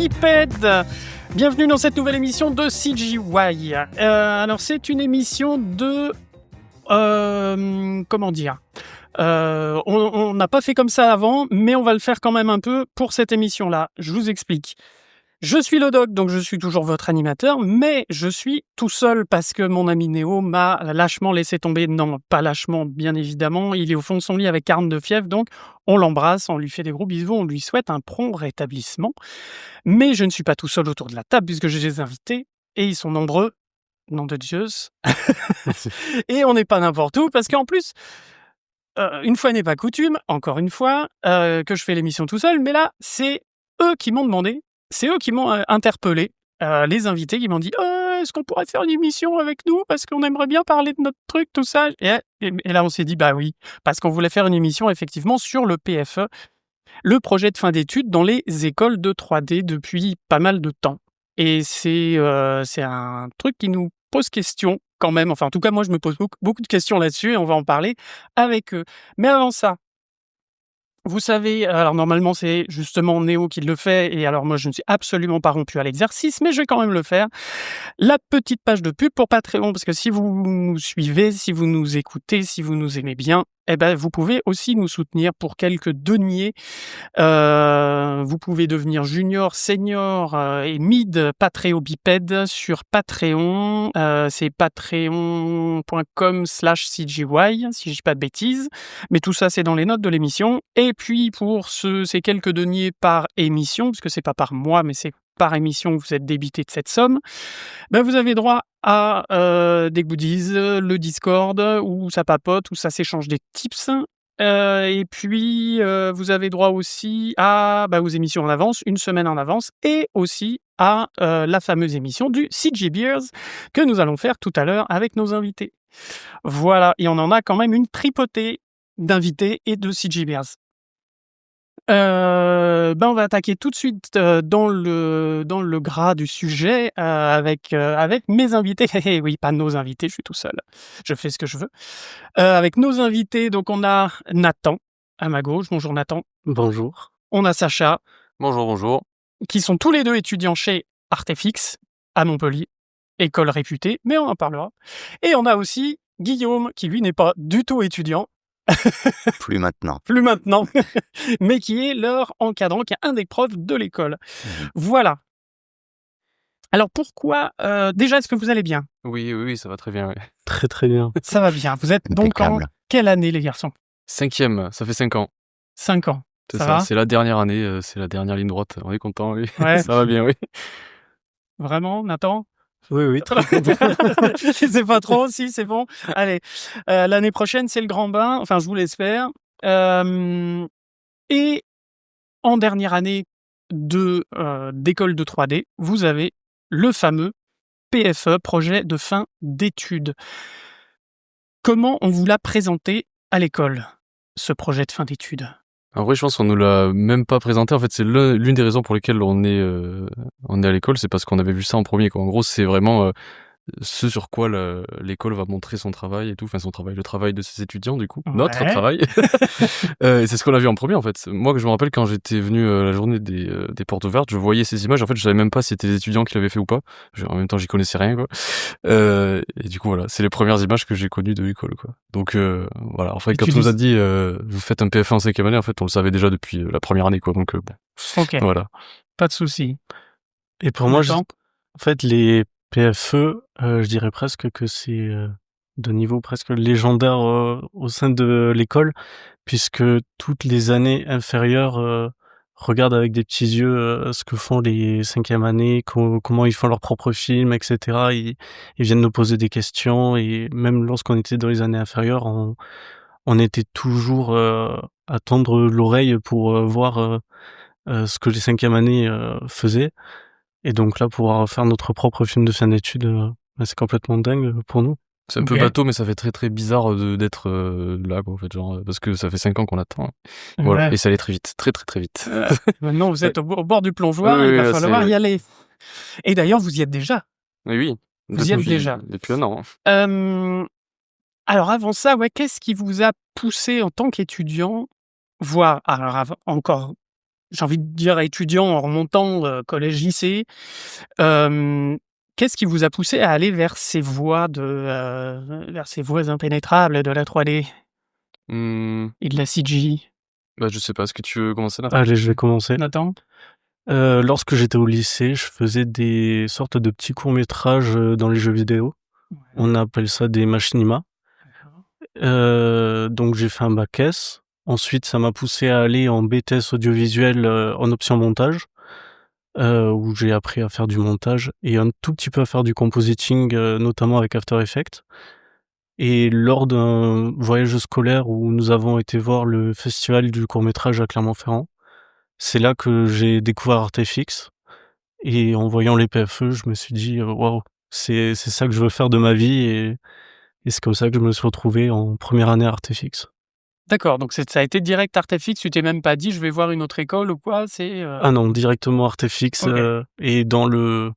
bipèdes. Bienvenue dans cette nouvelle émission de CGY. Alors c'est une émission de... comment dire on n'a pas fait comme ça avant, mais on va le faire quand même un peu pour cette émission-là. Je vous explique. Je suis le doc, donc je suis toujours votre animateur, mais je suis tout seul parce que mon ami Néo m'a lâchement laissé tomber. Non, pas lâchement, bien évidemment. Il est au fond de son lit avec 42 fièvre, donc on l'embrasse, on lui fait des gros bisous, on lui souhaite un prompt rétablissement. Mais je ne suis pas tout seul autour de la table puisque j'ai des invités, et ils sont nombreux, nom de Dieu. Et on n'est pas n'importe où, parce qu'en plus, une fois n'est pas coutume, encore une fois, que je fais l'émission tout seul, mais là, c'est eux qui m'ont demandé, c'est eux qui m'ont interpellé, les invités qui m'ont dit est-ce qu'on pourrait faire une émission avec nous parce qu'on aimerait bien parler de notre truc, tout ça. Et là, on s'est dit bah oui, parce qu'on voulait faire une émission effectivement sur le PFE, le projet de fin d'études dans les écoles de 3D depuis pas mal de temps. Et c'est un truc qui nous pose question quand même. Enfin, en tout cas, moi, je me pose beaucoup de questions là-dessus et on va en parler avec eux. Mais avant ça, vous savez, alors normalement, c'est justement Néo qui le fait, et alors moi, je ne suis absolument pas rompu à l'exercice, mais je vais quand même le faire. La petite page de pub pour Patreon, parce que si vous nous suivez, si vous nous écoutez, si vous nous aimez bien, eh ben, vous pouvez aussi nous soutenir pour quelques deniers. Vous pouvez devenir junior, senior et mid patréobipède sur Patreon. C'est patreon.com/CGY, si je dis pas de bêtises. Mais tout ça, c'est dans les notes de l'émission. Et puis, pour ces quelques deniers par émission, puisque c'est pas par mois, mais c'est par émission que vous êtes débité de cette somme, ben vous avez droit à des goodies, le Discord, où ça papote, où ça s'échange des tips. Et puis, vous avez droit aussi à aux émissions en avance, une semaine en avance, et aussi à la fameuse émission du CG Beers que nous allons faire tout à l'heure avec nos invités. Voilà, et on en a quand même une tripotée d'invités et de CG Beers. On va attaquer tout de suite dans le gras du sujet avec mes invités. Oui, pas nos invités, je suis tout seul. Je fais ce que je veux. Avec nos invités, donc on a Nathan à ma gauche. Bonjour Nathan. Bonjour. On a Sacha. Bonjour, bonjour. Qui sont tous les deux étudiants chez Artefix à Montpellier, école réputée, mais on en parlera. Et on a aussi Guillaume, qui lui n'est pas du tout étudiant. Plus maintenant. Mais qui est leur encadrant, qui est un des profs de l'école. Voilà. Alors pourquoi déjà, est-ce que vous allez bien ? Oui, ça va très bien. Oui. Très très bien. Ça va bien. Vous êtes donc en quelle année, les garçons ? 5e, ça fait 5 ans. 5 ans. C'est ça va ? C'est la dernière année, c'est la dernière ligne droite. On est content, oui. Ouais. Ça va bien, oui. Vraiment, Nathan ? Oui, très content. C'est pas trop, si, c'est bon. Allez, l'année prochaine, c'est le grand bain. Enfin, je vous l'espère. Et en dernière année d'école de 3D, vous avez le fameux PFE, projet de fin d'études. Comment on vous l'a présenté à l'école, ce projet de fin d'études ? En vrai, je pense qu'on nous l'a même pas présenté. En fait, c'est l'une des raisons pour lesquelles on est à l'école, c'est parce qu'on avait vu ça en premier, quoi. En gros, c'est vraiment ce sur quoi l'école va montrer son travail et tout, enfin son travail, le travail de ses étudiants du coup, notre travail. Et c'est ce qu'on a vu en premier en fait. Moi, que je me rappelle quand j'étais venu la journée des portes ouvertes, je voyais ces images. En fait, je savais même pas si c'était les étudiants qui l'avaient fait ou pas. En même temps, j'y connaissais rien quoi. Et du coup voilà, c'est les premières images que j'ai connues de l'école quoi. Donc voilà. En fait, quand on nous a dit vous faites un PFA en 5e année, en fait, on le savait déjà depuis la première année quoi. Donc ok. Voilà. Pas de souci. Et pour moi, en fait, les PFE, je dirais presque que c'est de niveau presque légendaire au sein de l'école, puisque toutes les années inférieures regardent avec des petits yeux ce que font les 5e années, comment ils font leurs propres films, etc. Ils viennent nous poser des questions, et même lorsqu'on était dans les années inférieures, on était toujours à tendre l'oreille pour voir ce que les 5e années faisaient. Et donc là, pouvoir faire notre propre film de fin d'études, c'est complètement dingue pour nous. C'est un peu bateau, mais ça fait très très bizarre d'être là, quoi, en fait, genre, parce que ça fait 5 ans qu'on attend. Voilà, et ça allait très vite, très très très vite. Maintenant, vous êtes au bord du plongeoir, il va falloir y aller. Et d'ailleurs, vous y êtes déjà. Oui. Vous y êtes déjà. Depuis un an. Alors avant ça, qu'est-ce qui vous a poussé en tant qu'étudiant, voire encore j'ai envie de dire étudiant en remontant collège-lycée, qu'est-ce qui vous a poussé à aller vers ces voies impénétrables de la 3D Mmh, et de la CGI? bah, je sais pas, est-ce que tu veux commencer là? Allez, je vais commencer. Nathan? Lorsque j'étais au lycée, je faisais des sortes de petits courts-métrages, dans les jeux vidéo. On appelle ça des machinima. Donc j'ai fait un bac S. Ensuite, ça m'a poussé à aller en BTS audiovisuel, en option montage, où j'ai appris à faire du montage et un tout petit peu à faire du compositing, notamment avec After Effects. Et lors d'un voyage scolaire où nous avons été voir le festival du court-métrage à Clermont-Ferrand, c'est là que j'ai découvert Artefix. Et en voyant les PFE, je me suis dit: «Waouh, c'est ça que je veux faire de ma vie» et c'est comme ça que je me suis retrouvé en première année Artefix. D'accord, donc ça a été direct Artefix, tu t'es même pas dit: «Je vais voir une autre école» ou quoi? Ah non, directement Artefix, OK. et dans le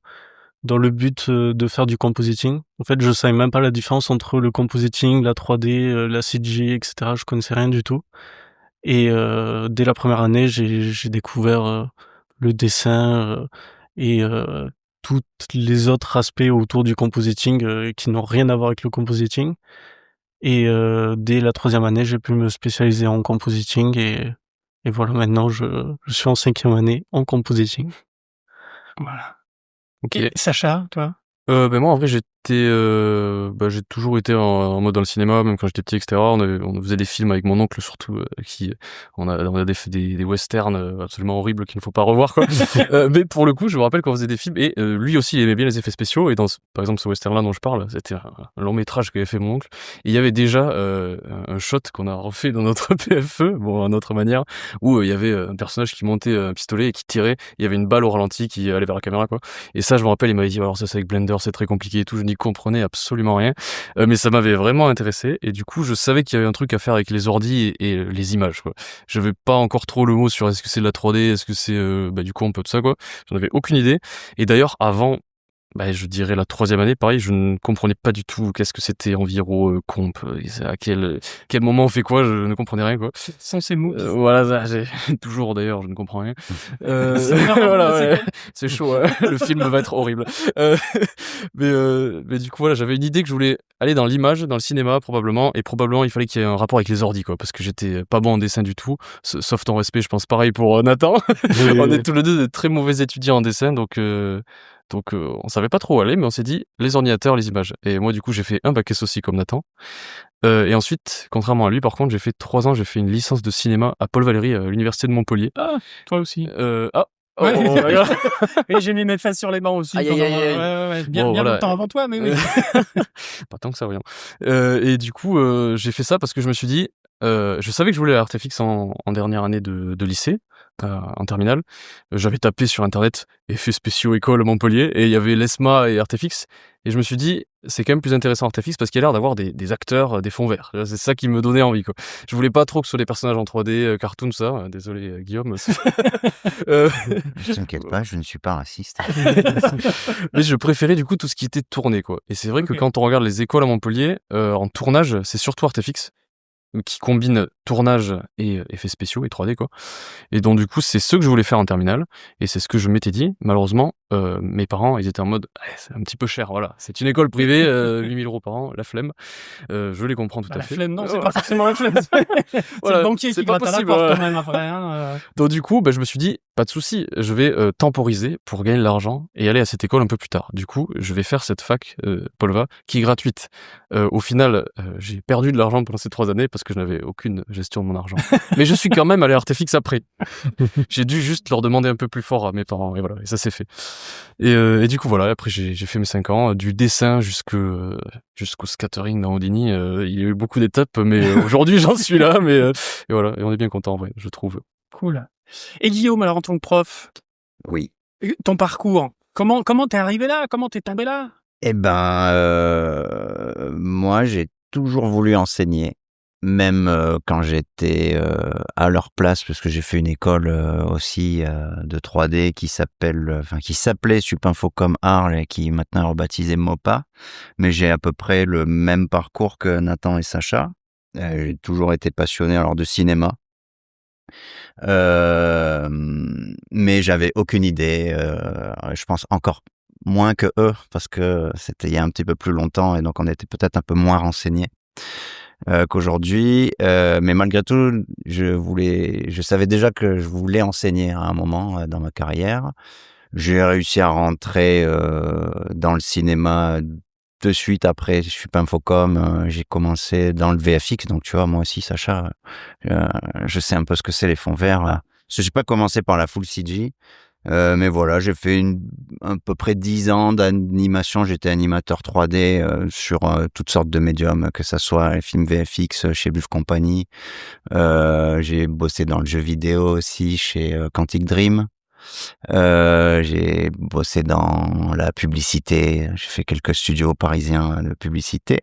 but, de faire du compositing. En fait, je savais même pas la différence entre le compositing, la 3D, la CG et cetera. Je connaissais rien du tout et dès la première année, j'ai découvert, le dessin, et toutes les autres aspects autour du compositing, qui n'ont rien à voir avec le compositing et dès la 3e année, j'ai pu me spécialiser en compositing et voilà, maintenant je suis en 5e année en compositing. Voilà. OK. Et Sacha, toi? Moi en vrai j'ai toujours été en mode dans le cinéma, même quand j'étais petit et cetera. On faisait des films avec mon oncle surtout, qui on a fait des westerns, absolument horribles qu'il ne faut pas revoir quoi. Mais pour le coup, je me rappelle qu'on faisait des films et lui aussi il aimait bien les effets spéciaux et par exemple ce western-là dont je parle, c'était un long métrage qu'avait fait mon oncle et il y avait déjà, un shot qu'on a refait dans notre PFE, bon à notre manière, où, il y avait, un personnage qui montait un pistolet et qui tirait. Il y avait une balle au ralenti qui allait vers la caméra quoi. Et ça, je me rappelle, il m'avait dit: «Alors ça, c'est avec Blender, c'est très compliqué et tout». Je n'y comprenais absolument rien, mais ça m'avait vraiment intéressé et du coup, je savais qu'il y avait un truc à faire avec les ordis et les images, quoi. Je n'avais pas encore trop le mot sur est-ce que c'est de la 3D, est-ce que c'est, du comp, tout ça, quoi. J'en avais aucune idée et d'ailleurs, avant je dirais la 3e année, pareil, je ne comprenais pas du tout qu'est-ce que c'était enviro, comp, et c'est à quel moment on fait quoi, je ne comprenais rien, quoi. Sans ces mots. Voilà, ça, j'ai toujours d'ailleurs, je ne comprends rien. C'est vraiment Voilà, c'est ouais, cool. c'est chaud, ouais. Le film va être horrible. Heu, mais du coup, voilà, j'avais une idée que je voulais aller dans l'image, dans le cinéma probablement et probablement il fallait qu'il y ait un rapport avec les ordis, quoi, parce que j'étais pas bon en dessin du tout, sauf ton respect, je pense pareil pour, Nathan. Oui, On oui. est tous les 2 de très mauvais étudiants en dessin donc on savait pas trop où aller, mais on s'est dit: «Les ordinateurs, les images» et moi, du coup, j'ai fait un bac S aussi comme Nathan, et ensuite, contrairement à lui, par contre, j'ai fait 3 ans, j'ai fait une licence de cinéma à Paul Valéry, à l'université de Montpellier. Ah, toi aussi. Ah! Oh, Ouais. oh, regarde. Et j'ai mis mes fesses sur les bancs aussi Aïe, aïe, pendant, aïe, aïe. ouais, Bon, bien voilà. longtemps avant toi, mais oui. Pas tant que ça, voyons. Et du coup, j'ai fait ça parce que je me suis dit, je savais que je voulais à Artefix en dernière année de lycée, en terminale. J'avais tapé sur internet effets spéciaux école Montpellier et il y avait l'ESMA et Artefix et je me suis dit: «C'est quand même plus intéressant Artefix parce qu'il y a l'air d'avoir des acteurs, des fonds verts». C'est ça qui me donnait envie, quoi. Je voulais pas trop que ce soit des personnages en 3D, cartoon, tout ça. Désolé, Guillaume. Heu, Ne t'inquiète pas, je ne suis pas raciste. mais je préférais du coup tout ce qui était tourné, quoi. Et c'est vrai que OK. quand on regarde les écoles à Montpellier, en tournage, c'est surtout Artefix qui combine tournage et effets spéciaux et 3D, quoi. Et donc du coup, c'est ce que je voulais faire en terminale et c'est ce que je m'étais dit. Malheureusement, mes parents, ils étaient en mode: «Ouais, c'est un petit peu cher, voilà. C'est une école privée, 8 000 € par an, la flemme». Je les comprends tout Bah, à la fait. flemme, non, c'est pas forcément la flemme. C'est Voilà, le banquier c'est qui pas gratte à la possible, porte voilà. quand même après, hein. Donc du coup, je me suis dit: «Pas de souci, je vais, temporiser pour gagner de l'argent et aller à cette école un peu plus tard». Du coup, je vais faire cette fac, Polva, qui est gratuite. Au final, j'ai perdu de l'argent pendant ces 3 années parce que je n'avais aucune gestion de mon argent. Mais je suis quand même allé à Artefix après. J'ai dû juste leur demander un peu plus fort à mes parents et voilà, et ça s'est fait. Et du coup voilà, après j'ai fait mes 5 ans, du dessin jusqu'au scattering dans Houdini, il y a eu beaucoup d'étapes, mais aujourd'hui j'en suis là, et voilà, et on est bien content en vrai, je trouve. Cool. Et Guillaume, alors en tant que prof, Oui. ton parcours, comment t'es arrivé là? Comment t'es tombé là? Eh ben, moi, j'ai toujours voulu enseigner, même quand j'étais à leur place, parce que j'ai fait une école aussi de 3D qui s'appelait Supinfocom Arles et qui maintenant est rebaptisée MOPA. Mais j'ai à peu près le même parcours que Nathan et Sacha. J'ai toujours été passionné alors de cinéma. Mais j'avais aucune idée. Je pense encore moins que eux parce que c'était il y a un petit peu plus longtemps et donc on était peut-être un peu moins renseignés qu'aujourd'hui. Mais malgré tout, je savais déjà que je voulais enseigner à un moment dans ma carrière. J'ai réussi à rentrer dans le cinéma de suite après. Je suis pas infocom. J'ai commencé dans le VFX, donc tu vois, moi aussi, Sacha, je sais un peu ce que c'est les fonds verts. Là. Parce que j'ai pas commencé par la full CG. Mais voilà, j'ai fait à peu près 10 ans d'animation. J'étais animateur 3D sur toutes sortes de médiums, que ça soit les films VFX chez Buff Company. J'ai bossé dans le jeu vidéo aussi chez Quantic Dream. J'ai bossé dans la publicité. J'ai fait quelques studios parisiens de publicité.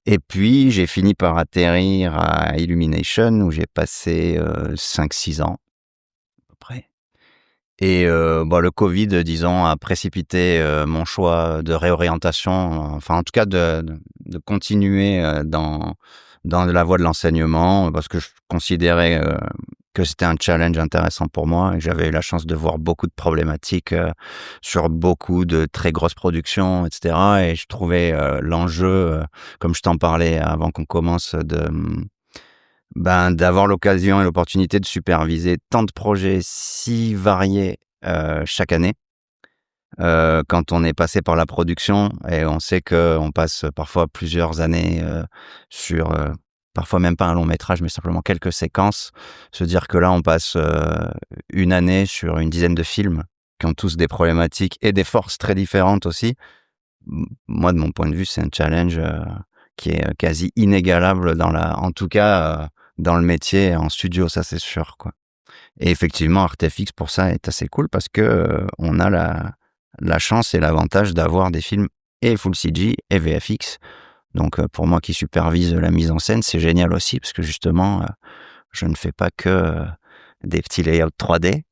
Et puis, j'ai fini par atterrir à Illumination où j'ai passé 5-6 ans à peu près. Et le Covid, disons, a précipité mon choix de réorientation, enfin en tout cas de continuer dans la voie de l'enseignement parce que je considérais que c'était un challenge intéressant pour moi et que j'avais eu la chance de voir beaucoup de problématiques sur beaucoup de très grosses productions, etc. Et je trouvais l'enjeu, comme je t'en parlais avant qu'on commence, d'avoir l'occasion et l'opportunité de superviser tant de projets si variés chaque année. Quand on est passé par la production et on sait qu'on passe parfois plusieurs années sur parfois même pas un long métrage mais simplement quelques séquences, se dire que là on passe une année sur une dizaine de films qui ont tous des problématiques et des forces très différentes aussi. Moi de mon point de vue c'est un challenge qui est quasi inégalable en tout cas dans le métier en studio, ça c'est sûr quoi. Et effectivement ArtFX pour ça est assez cool parce que on a la chance et l'avantage d'avoir des films et full CG et VFX. Donc pour moi qui supervise la mise en scène, c'est génial aussi parce que justement je ne fais pas que des petits layouts 3D.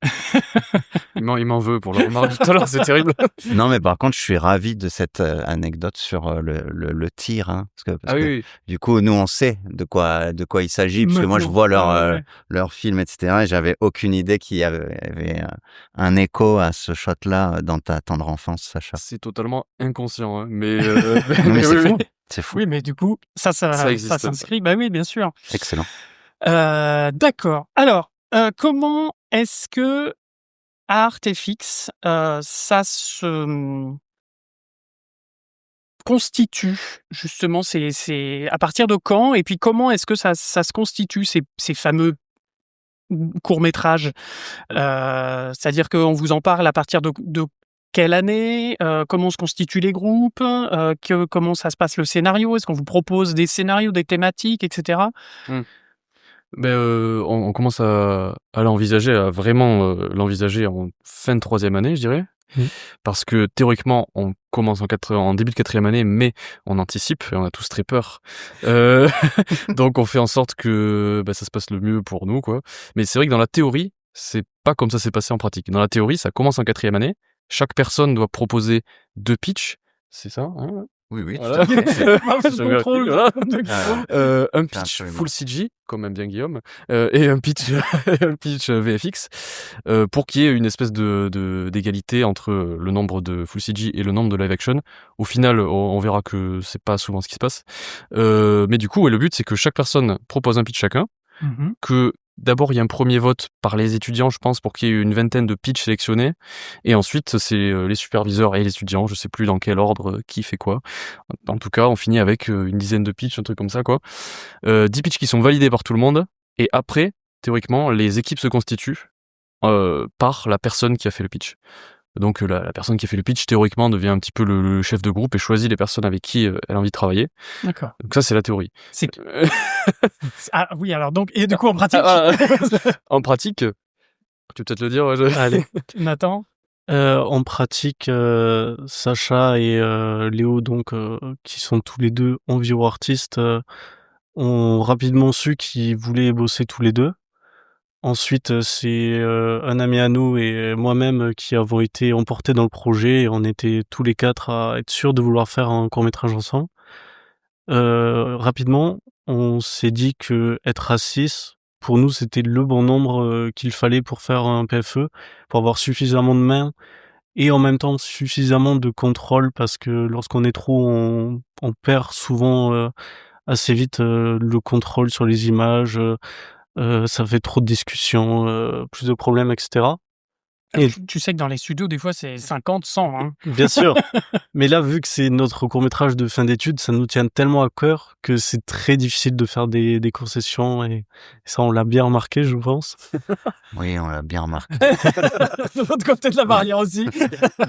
Il m'en veut pour le remarque tout à l'heure, c'est terrible. Non, mais par contre, je suis ravi de cette anecdote sur le tir, hein, parce que Oui. du coup, nous, on sait de quoi il s'agit, parce que moi, je vois leur film, etc. Et j'avais aucune idée qu'il y avait un écho à ce shot-là dans ta tendre enfance, Sacha. C'est totalement inconscient, hein, mais, mais c'est fou. C'est fou. Oui, mais du coup, ça s'inscrit. Bah oui, bien sûr. Excellent. D'accord. Alors, comment est-ce que ArtFX, ça se constitue justement, c'est à partir de quand et puis comment est-ce que ça se constitue ces fameux courts-métrages? C'est-à-dire qu'on vous en parle à partir de quelle année? Comment se constituent les groupes? Comment ça se passe le scénario? Est-ce qu'on vous propose des scénarios, des thématiques, etc.? On commence à l'envisager, à vraiment l'envisager en fin de 3e année, je dirais. Parce que théoriquement, on commence en début de 4e année, mais on anticipe et on a tous très peur. Donc on fait en sorte que ça se passe le mieux pour nous, quoi. Mais c'est vrai que dans la théorie, c'est pas comme ça s'est passé en pratique. Dans la théorie, ça commence en 4e année. Chaque personne doit proposer 2 pitchs. C'est ça, hein? Oui, Voilà. tout à fait. Un pitch Absolument. full CG, comme aime bien Guillaume, et un pitch VFX, pour qu'il y ait une espèce d'égalité entre le nombre de full CG et le nombre de live action. Au final, on verra que c'est pas souvent ce qui se passe. Mais du coup, le but, c'est que chaque personne propose un pitch chacun, que d'abord, il y a un premier vote par les étudiants, je pense, pour qu'il y ait une vingtaine de pitchs sélectionnés. Et ensuite, c'est les superviseurs et les étudiants, je sais plus dans quel ordre, qui fait quoi. En tout cas, on finit avec une dizaine de pitchs, un truc comme ça, quoi. 10 pitchs qui sont validés par tout le monde. Et après, théoriquement, les équipes se constituent par la personne qui a fait le pitch. Donc la personne qui a fait le pitch, théoriquement, devient un petit peu le chef de groupe et choisit les personnes avec qui elle a envie de travailler. D'accord. Donc ça, c'est la théorie. Ah oui, alors donc, et du coup, en pratique? En pratique, tu peux peut-être le dire, ouais, Allez, Nathan? En pratique, Sacha et Léo, donc, qui sont tous les deux enviro-artistes, ont rapidement su qu'ils voulaient bosser tous les deux. Ensuite, c'est un ami à nous et moi-même qui avons été emportés dans le projet et on était tous les 4 à être sûrs de vouloir faire un court-métrage ensemble. Rapidement, on s'est dit qu'être à 6, pour nous, c'était le bon nombre qu'il fallait pour faire un PFE, pour avoir suffisamment de mains et en même temps suffisamment de contrôle, parce que lorsqu'on est trop, on perd souvent assez vite le contrôle sur les images, ça fait trop de discussions, plus de problèmes, etc. Et tu sais que dans les studios, des fois, c'est 50, 100. Hein. Bien sûr. Mais là, vu que c'est notre court-métrage de fin d'études, ça nous tient tellement à cœur que c'est très difficile de faire des concessions, et ça, on l'a bien remarqué, je pense. Oui, on l'a bien remarqué. De l'autre côté de la barrière aussi.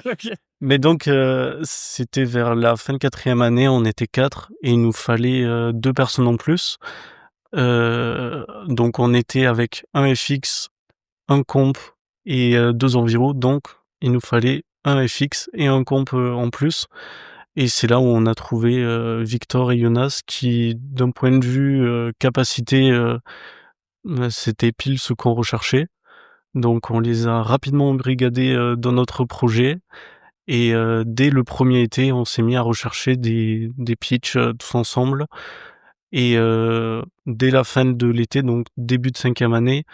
Okay. Mais donc, c'était vers la fin de 4e année, on était 4 et il nous fallait 2 personnes en plus. Donc on était avec un FX, un comp et 2 enviros, donc il nous fallait un FX et un comp en plus. Et c'est là où on a trouvé Victor et Jonas qui, d'un point de vue capacité, c'était pile ce qu'on recherchait. Donc on les a rapidement embrigadés dans notre projet, et dès le premier été, on s'est mis à rechercher des pitchs tous ensemble. Et dès la fin de l'été, donc début de 5e année,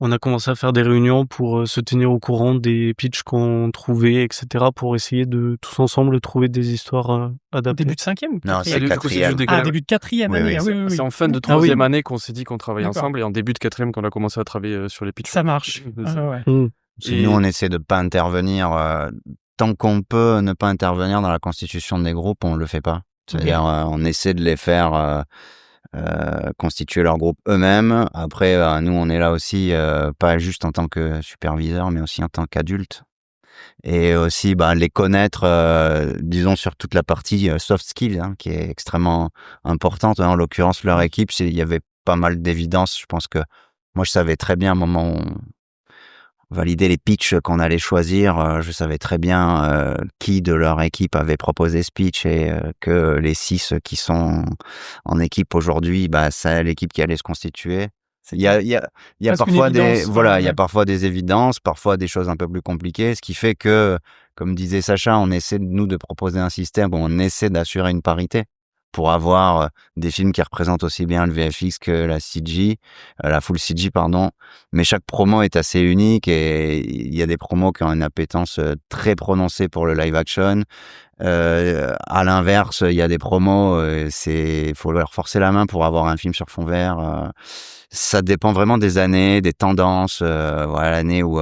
on a commencé à faire des réunions pour se tenir au courant des pitchs qu'on trouvait, etc., pour essayer de tous ensemble trouver des histoires adaptées. Début de 5e ou Non, 4e? c'est du coup, c'est 4e. juste Ah, début de 4e Oui, année. oui, Ah oui, oui, oui. C'est en fin de Ah oui. 3e année qu'on s'est dit qu'on travaillait D'accord. ensemble, et en début de 4e qu'on a commencé à travailler sur les pitchs. Ça marche. C'est ça. Ouais. Et- Nous, on essaie de pas intervenir tant qu'on peut ne pas intervenir dans la constitution des groupes, on le fait pas. C'est-à-dire, on essaie de les faire constituer leur groupe eux-mêmes. Après, nous, on est là aussi, pas juste en tant que superviseur, mais aussi en tant qu'adulte. Et aussi, les connaître, disons, sur toute la partie soft skills, hein, qui est extrêmement importante. En l'occurrence, leur équipe, il y avait pas mal d'évidence. Je pense que moi, je savais très bien, au moment où on validait les pitchs qu'on allait choisir, je savais très bien qui de leur équipe avait proposé ce pitch, et que les 6 qui sont en équipe aujourd'hui, c'est l'équipe qui allait se constituer. Il y a Presque parfois une évidence, il y a ouais. parfois des évidences, parfois des choses un peu plus compliquées, ce qui fait que, comme disait Sacha, on essaie de proposer un système où on essaie d'assurer une parité pour avoir des films qui représentent aussi bien le VFX que la CG, la full CG, pardon. Mais chaque promo est assez unique, et il y a des promos qui ont une appétence très prononcée pour le live action. À l'inverse, il y a des promos, faut leur forcer la main pour avoir un film sur fond vert. Ça dépend vraiment des années, des tendances. Voilà, l'année où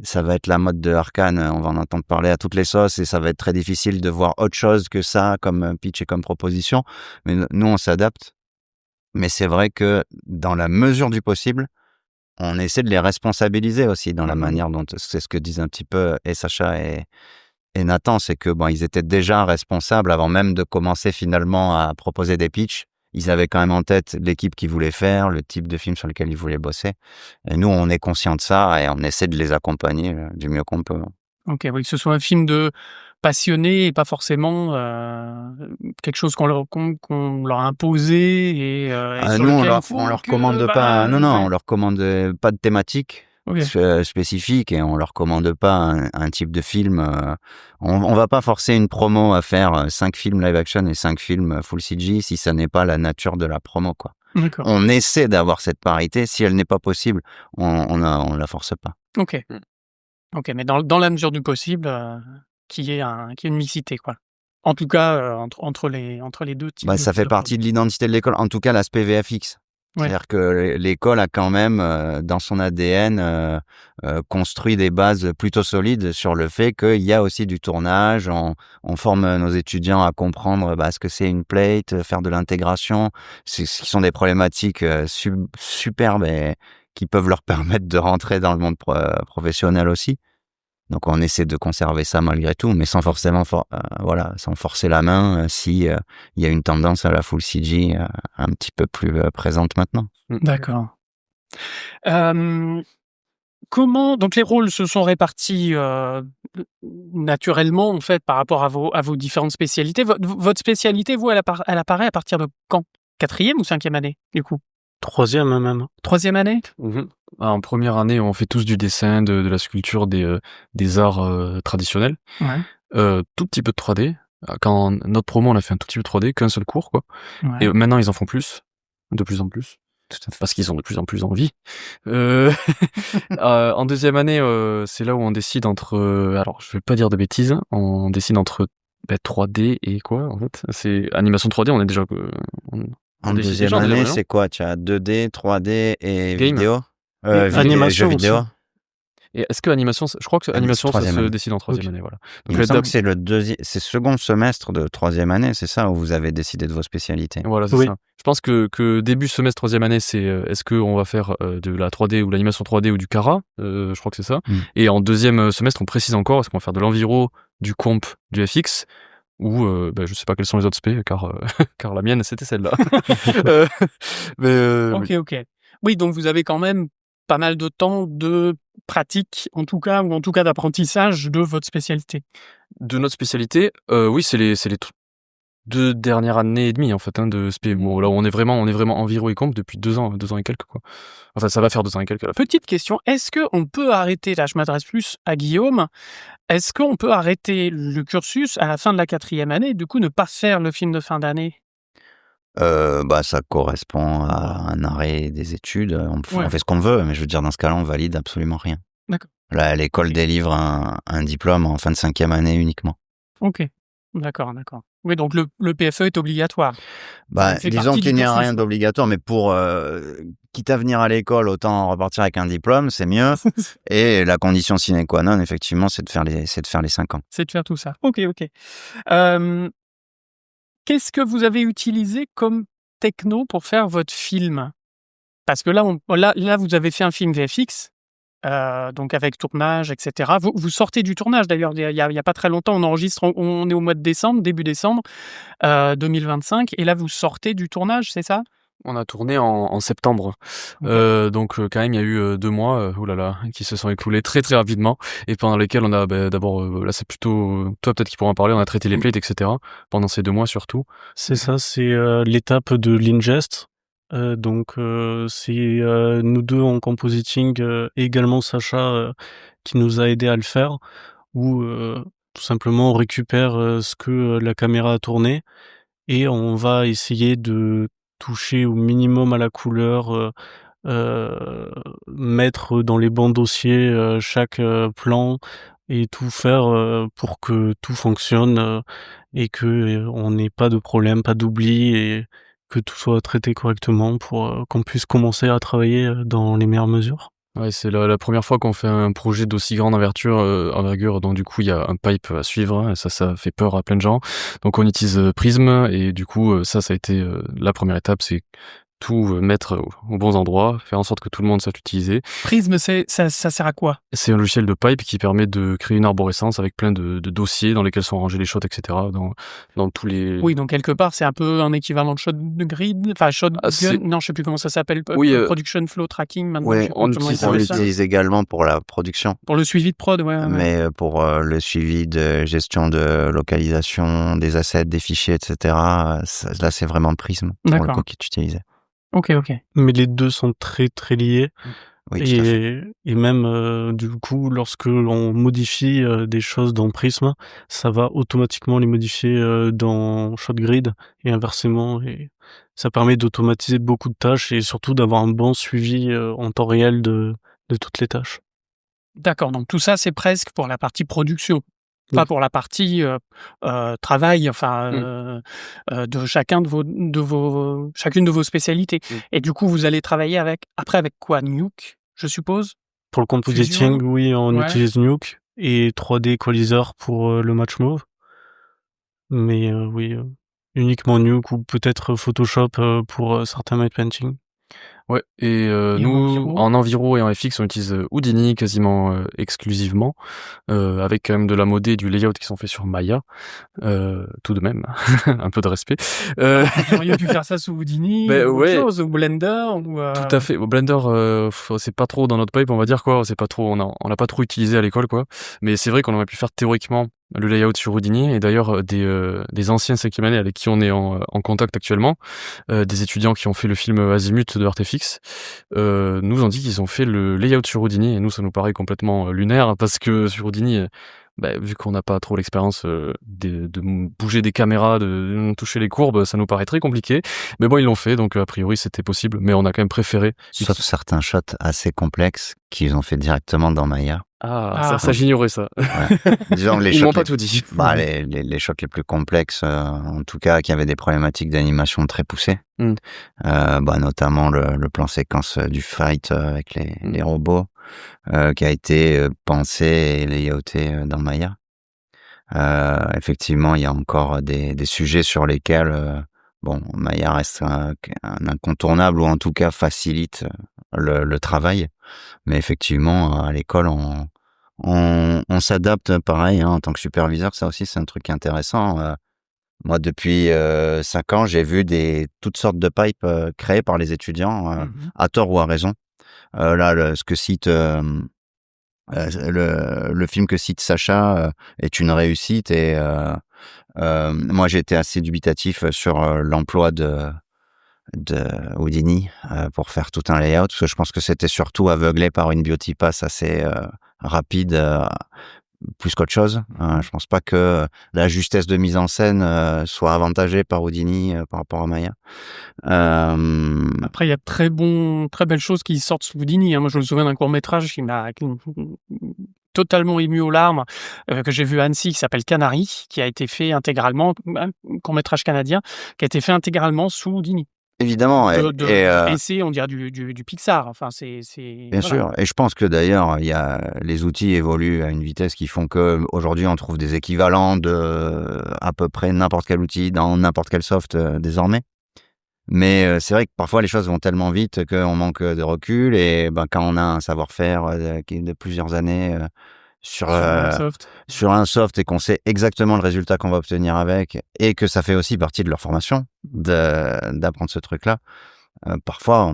ça va être la mode de Arcane, on va en entendre parler à toutes les sauces, et ça va être très difficile de voir autre chose que ça comme pitch et comme proposition. Mais nous, on s'adapte. Mais c'est vrai que dans la mesure du possible, on essaie de les responsabiliser aussi dans la manière dont, c'est ce que disent un petit peu Sacha et Nathan, c'est que ils étaient déjà responsables avant même de commencer finalement à proposer des pitchs. Ils avaient quand même en tête l'équipe qu'ils voulaient faire, le type de film sur lequel ils voulaient bosser. Et nous, on est conscients de ça, et on essaie de les accompagner du mieux qu'on peut. Ok, oui, que ce soit un film de passionné et pas forcément quelque chose qu'on leur a imposé et sur Nous, lequel on leur commande pas. Non, on leur commande pas de thématique spécifique, et on leur commande pas un type de film. On va pas forcer une promo à faire 5 films live action et 5 films full CG si ça n'est pas la nature de la promo, quoi. D'accord. On essaie d'avoir cette parité. Si elle n'est pas possible, on la force pas. Ok. Ok, mais dans la mesure du possible, qu'il y ait une mixité, quoi. En tout cas, entre les deux types. Ça fait partie de l'identité de l'école. En tout cas, l'aspect VFX. Ouais. C'est-à-dire que l'école a quand même, dans son ADN, construit des bases plutôt solides sur le fait qu'il y a aussi du tournage. On forme nos étudiants à comprendre ce que c'est une plate, faire de l'intégration. Ce qui sont des problématiques superbes, et qui peuvent leur permettre de rentrer dans le monde professionnel aussi. Donc on essaie de conserver ça malgré tout, mais sans forcément sans forcer la main si il y a une tendance à la full CG un petit peu plus présente maintenant. D'accord. Comment donc les rôles se sont répartis naturellement en fait par rapport à vos différentes spécialités. Votre spécialité, vous, elle apparaît à partir de quand? 4e ou 5e année du coup? 3e même. 3e année? En première année, on fait tous du dessin, de la sculpture, des arts traditionnels. Ouais. Tout petit peu de 3D. Quand notre promo, on a fait un tout petit peu de 3D, qu'un seul cours, quoi. Ouais. Et maintenant, ils en font plus, de plus en plus. parce qu'ils ont de plus en plus envie. En deuxième année, c'est là où on décide entre... alors, je vais pas dire de bêtises, on décide entre 3D et quoi, en fait. C'est animation 3D, on est déjà... En deuxième année, c'est quoi? Tu as 2D, 3D et vidéo? Animation jeux vidéo. Et est-ce que animation, je crois que animation, ça se décide en troisième année, voilà. Donc, il me semble que c'est c'est second semestre de troisième année, c'est ça, où vous avez décidé de vos spécialités? Voilà, c'est ça. Je pense que début semestre troisième année, c'est est-ce qu'on va faire de la 3D ou l'animation 3D ou du Cara, je crois que c'est ça. Et en deuxième semestre, on précise encore, est-ce qu'on va faire de l'enviro, du comp, du FX, ou je sais pas quelles sont les autres spé, car la mienne, c'était celle-là. Ok. Oui, donc vous avez quand même pas mal de temps de pratique, en tout cas d'apprentissage de votre spécialité. De notre spécialité, oui, c'est les 2 dernières années et demie, en fait, de spé. Bon, là, on est vraiment enviro et comp depuis 2 ans et quelques, quoi. Enfin, ça va faire 2 ans et quelques, là. Petite question, est-ce qu'on peut arrêter, là, je m'adresse plus à Guillaume, est-ce qu'on peut arrêter le cursus à la fin de la 4e année et du coup ne pas faire le film de fin d'année? Ça correspond à un arrêt des études. On fait ce qu'on veut, mais je veux dire, dans ce cas-là, on valide absolument rien. D'accord. Là, l'école délivre un diplôme en fin de 5e année uniquement. Ok, d'accord. Oui, donc le PFE est obligatoire. Disons qu'il n'y a rien d'obligatoire, mais pour quitte à venir à l'école, autant repartir avec un diplôme, c'est mieux. Et la condition sine qua non, effectivement, c'est de faire les 5 ans. C'est de faire tout ça. Ok. Qu'est-ce que vous avez utilisé comme techno pour faire votre film? Parce que là, vous avez fait un film VFX, donc avec tournage, etc. Vous sortez du tournage, d'ailleurs, il y a pas très longtemps, on enregistre, on est au mois de décembre, début décembre 2025, et là, vous sortez du tournage, c'est ça? On a tourné en septembre. Donc quand même, il y a eu 2 mois qui se sont écoulés très très rapidement et pendant lesquels on a d'abord, là c'est plutôt toi peut-être qui pourras en parler, on a traité les plates, etc. pendant ces 2 mois surtout. C'est ça, c'est l'étape de l'ingest. Donc c'est nous deux en compositing et également Sacha qui nous a aidé à le faire, où tout simplement on récupère ce que la caméra a tourné et on va essayer de toucher au minimum à la couleur, mettre dans les bons dossiers chaque plan et tout faire pour que tout fonctionne et que on n'ait pas de problème, pas d'oubli et que tout soit traité correctement pour qu'on puisse commencer à travailler dans les meilleures mesures. Ouais, c'est la première fois qu'on fait un projet d'aussi grande envergure, donc du coup il y a un pipe à suivre, ça fait peur à plein de gens. Donc on utilise Prism et du coup ça a été la première étape, c'est tout mettre aux bons endroits, faire en sorte que tout le monde sache l'utiliser. Prism, ça sert à quoi? C'est un logiciel de pipe qui permet de créer une arborescence avec plein de dossiers dans lesquels sont rangés les shots, etc. Dans tous les... Oui, donc quelque part, c'est un peu un équivalent de shotgrid, enfin shotgun, non, je sais plus comment ça s'appelle, production flow tracking. Maintenant, oui, on l'utilise également pour la production. Pour le suivi de prod, ouais. Mais pour le suivi de gestion de localisation, des assets, des fichiers, etc., là, c'est vraiment Prism pour le coup qui est utilisé. Ok. Mais les deux sont très très liés. Oui, et même du coup, lorsque l'on modifie des choses dans Prism, ça va automatiquement les modifier dans ShotGrid et inversement. Et ça permet d'automatiser beaucoup de tâches et surtout d'avoir un bon suivi en temps réel de toutes les tâches. D'accord, donc tout ça, c'est presque pour la partie production. Pas pour la partie travail, de chacune de vos spécialités. Et du coup, vous allez travailler avec quoi, Nuke, je suppose? Pour le compositing, oui, on utilise Nuke et 3D Equalizer pour le match move. Mais uniquement Nuke ou peut-être Photoshop pour certains matte painting. Ouais, et nous, en enviro et en FX, on utilise Houdini quasiment exclusivement, avec quand même de la modé et du layout qui sont faits sur Maya, tout de même, un peu de respect. Vous auriez pu faire ça sous Houdini, ou Blender, ou... Tout à fait. Blender, c'est pas trop dans notre pipe, on va dire, quoi. C'est pas trop, on l'a pas trop utilisé à l'école, quoi. Mais c'est vrai qu'on aurait pu faire théoriquement le layout sur Houdini, et d'ailleurs des anciens 5e année avec qui on est en contact actuellement, des étudiants qui ont fait le film Azimut de ArtFX, nous ont dit qu'ils ont fait le layout sur Houdini, et nous ça nous paraît complètement lunaire parce que sur Houdini vu qu'on n'a pas trop l'expérience de bouger des caméras, de toucher les courbes, ça nous paraît très compliqué. Mais bon, ils l'ont fait, donc a priori c'était possible. Mais on a quand même préféré. Sauf certains shots assez complexes qu'ils ont fait directement dans Maya. Ça j'ignorais ça. Ouais. Disons les Ils shots m'ont pas tout dit. les shots les plus complexes, en tout cas, qui avaient des problématiques d'animation très poussées. Notamment le plan séquence du fight avec les robots, qui a été pensé et layouté dans Maya. Effectivement, il y a encore des sujets sur lesquels Maya reste un incontournable, ou en tout cas facilite le travail. Mais effectivement, à l'école, on s'adapte pareil, hein, en tant que superviseur. Ça aussi, c'est un truc intéressant. Moi, depuis 5 ans, j'ai vu toutes sortes de pipes créées par les étudiants, à tort ou à raison. Ce que cite le film que cite Sacha est une réussite, et moi, j'ai été assez dubitatif sur l'emploi de Houdini pour faire tout un layout, parce que je pense que c'était surtout aveuglé par une beauty pass assez rapide, plus qu'autre chose. Je pense pas que la justesse de mise en scène soit avantagée par Houdini par rapport à Maya. Après, il y a très belles choses qui sortent sous Houdini. Moi, je me souviens d'un court-métrage qui m'a totalement ému aux larmes, que j'ai vu à Annecy, qui s'appelle Canary, qui a été fait intégralement, un court-métrage canadien, qui a été fait intégralement sous Houdini. Évidemment, et c'est, on dirait, du Pixar. Enfin, c'est bien sûr. Et je pense que d'ailleurs, les outils évoluent à une vitesse qui font que aujourd'hui, on trouve des équivalents de à peu près n'importe quel outil dans n'importe quel soft désormais. Mais c'est vrai que parfois les choses vont tellement vite qu'on manque de recul, et quand on a un savoir-faire qui est de plusieurs années sur un soft, et qu'on sait exactement le résultat qu'on va obtenir avec, et que ça fait aussi partie de leur formation d'apprendre ce truc-là, parfois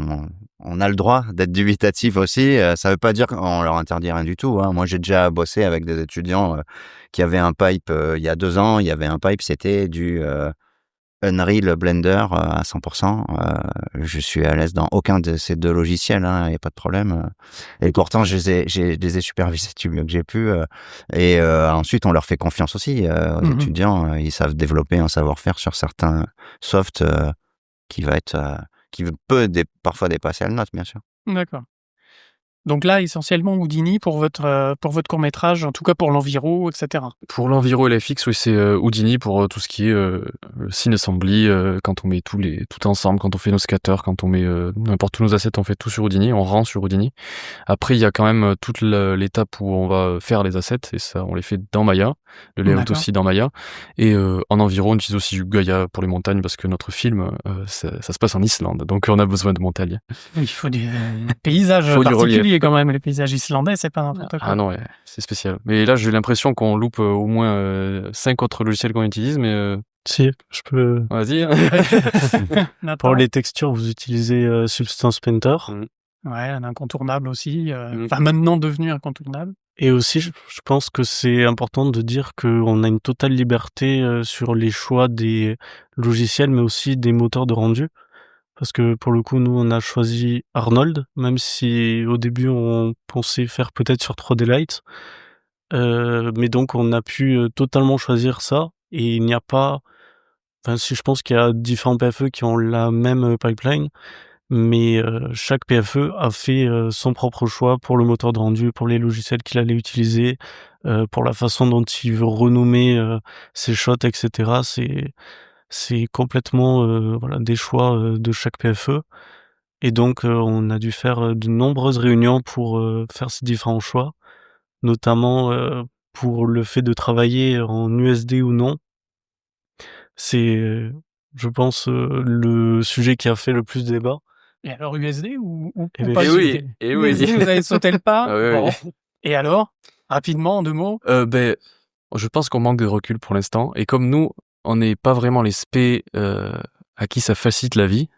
on a le droit d'être dubitatif aussi. Ça veut pas dire qu'on leur interdit rien du tout, hein. Moi, j'ai déjà bossé avec des étudiants qui avaient un pipe il y a 2 ans. Il y avait un pipe, c'était du Unreal Blender à 100%. Je suis à l'aise dans aucun de ces 2 logiciels, hein, y a pas de problème. Et pourtant, je les ai supervisés du mieux que j'ai pu. Et ensuite, on leur fait confiance aussi aux étudiants. Ils savent développer un savoir-faire sur certains softs qui peut parfois dépasser la note, bien sûr. D'accord. Donc là, essentiellement Houdini pour votre court-métrage, en tout cas pour l'enviro, etc. Pour l'enviro et l'FX, oui, c'est Houdini pour tout ce qui est scene assembly, quand on met tout ensemble, quand on fait nos scatters, quand on met n'importe tous nos assets, on fait tout sur Houdini, on rend sur Houdini. Après, il y a quand même toute l'étape où on va faire les assets, et ça, on les fait dans Maya, le layout aussi dans Maya. Et en enviro, on utilise aussi Gaia pour les montagnes, parce que notre film, ça se passe en Islande, donc on a besoin de montagnes. Il faut des paysages particuliers quand même. Les paysages islandais, c'est pas n'importe quoi. Ah non, ouais, c'est spécial. Mais là, j'ai l'impression qu'on loupe au moins 5 autres logiciels qu'on utilise, mais... Si, je peux... Vas-y. Pour les textures, vous utilisez Substance Painter. Ouais, un incontournable aussi. Enfin, maintenant devenu incontournable. Et aussi, je pense que c'est important de dire qu'on a une totale liberté sur les choix des logiciels, mais aussi des moteurs de rendu. Parce que pour le coup, nous, on a choisi Arnold, même si au début, on pensait faire peut-être sur 3D Light. Mais donc, on a pu totalement choisir ça. Et il n'y a pas... Enfin, si je pense qu'il y a différents PFE qui ont la même pipeline, mais chaque PFE a fait son propre choix pour le moteur de rendu, pour les logiciels qu'il allait utiliser, pour la façon dont il veut renommer ses shots, etc. C'est complètement des choix de chaque PFE. Et donc, on a dû faire de nombreuses réunions pour faire ces différents choix, notamment pour le fait de travailler en USD ou non. C'est, je pense, le sujet qui a fait le plus débat. Et alors USD ou pas USD? USD, vous avez sauté le pas. Oui. Et alors, rapidement, en 2 mots? Je pense qu'on manque de recul pour l'instant. Et comme nous, on n'est pas vraiment les spé à qui ça facilite la vie.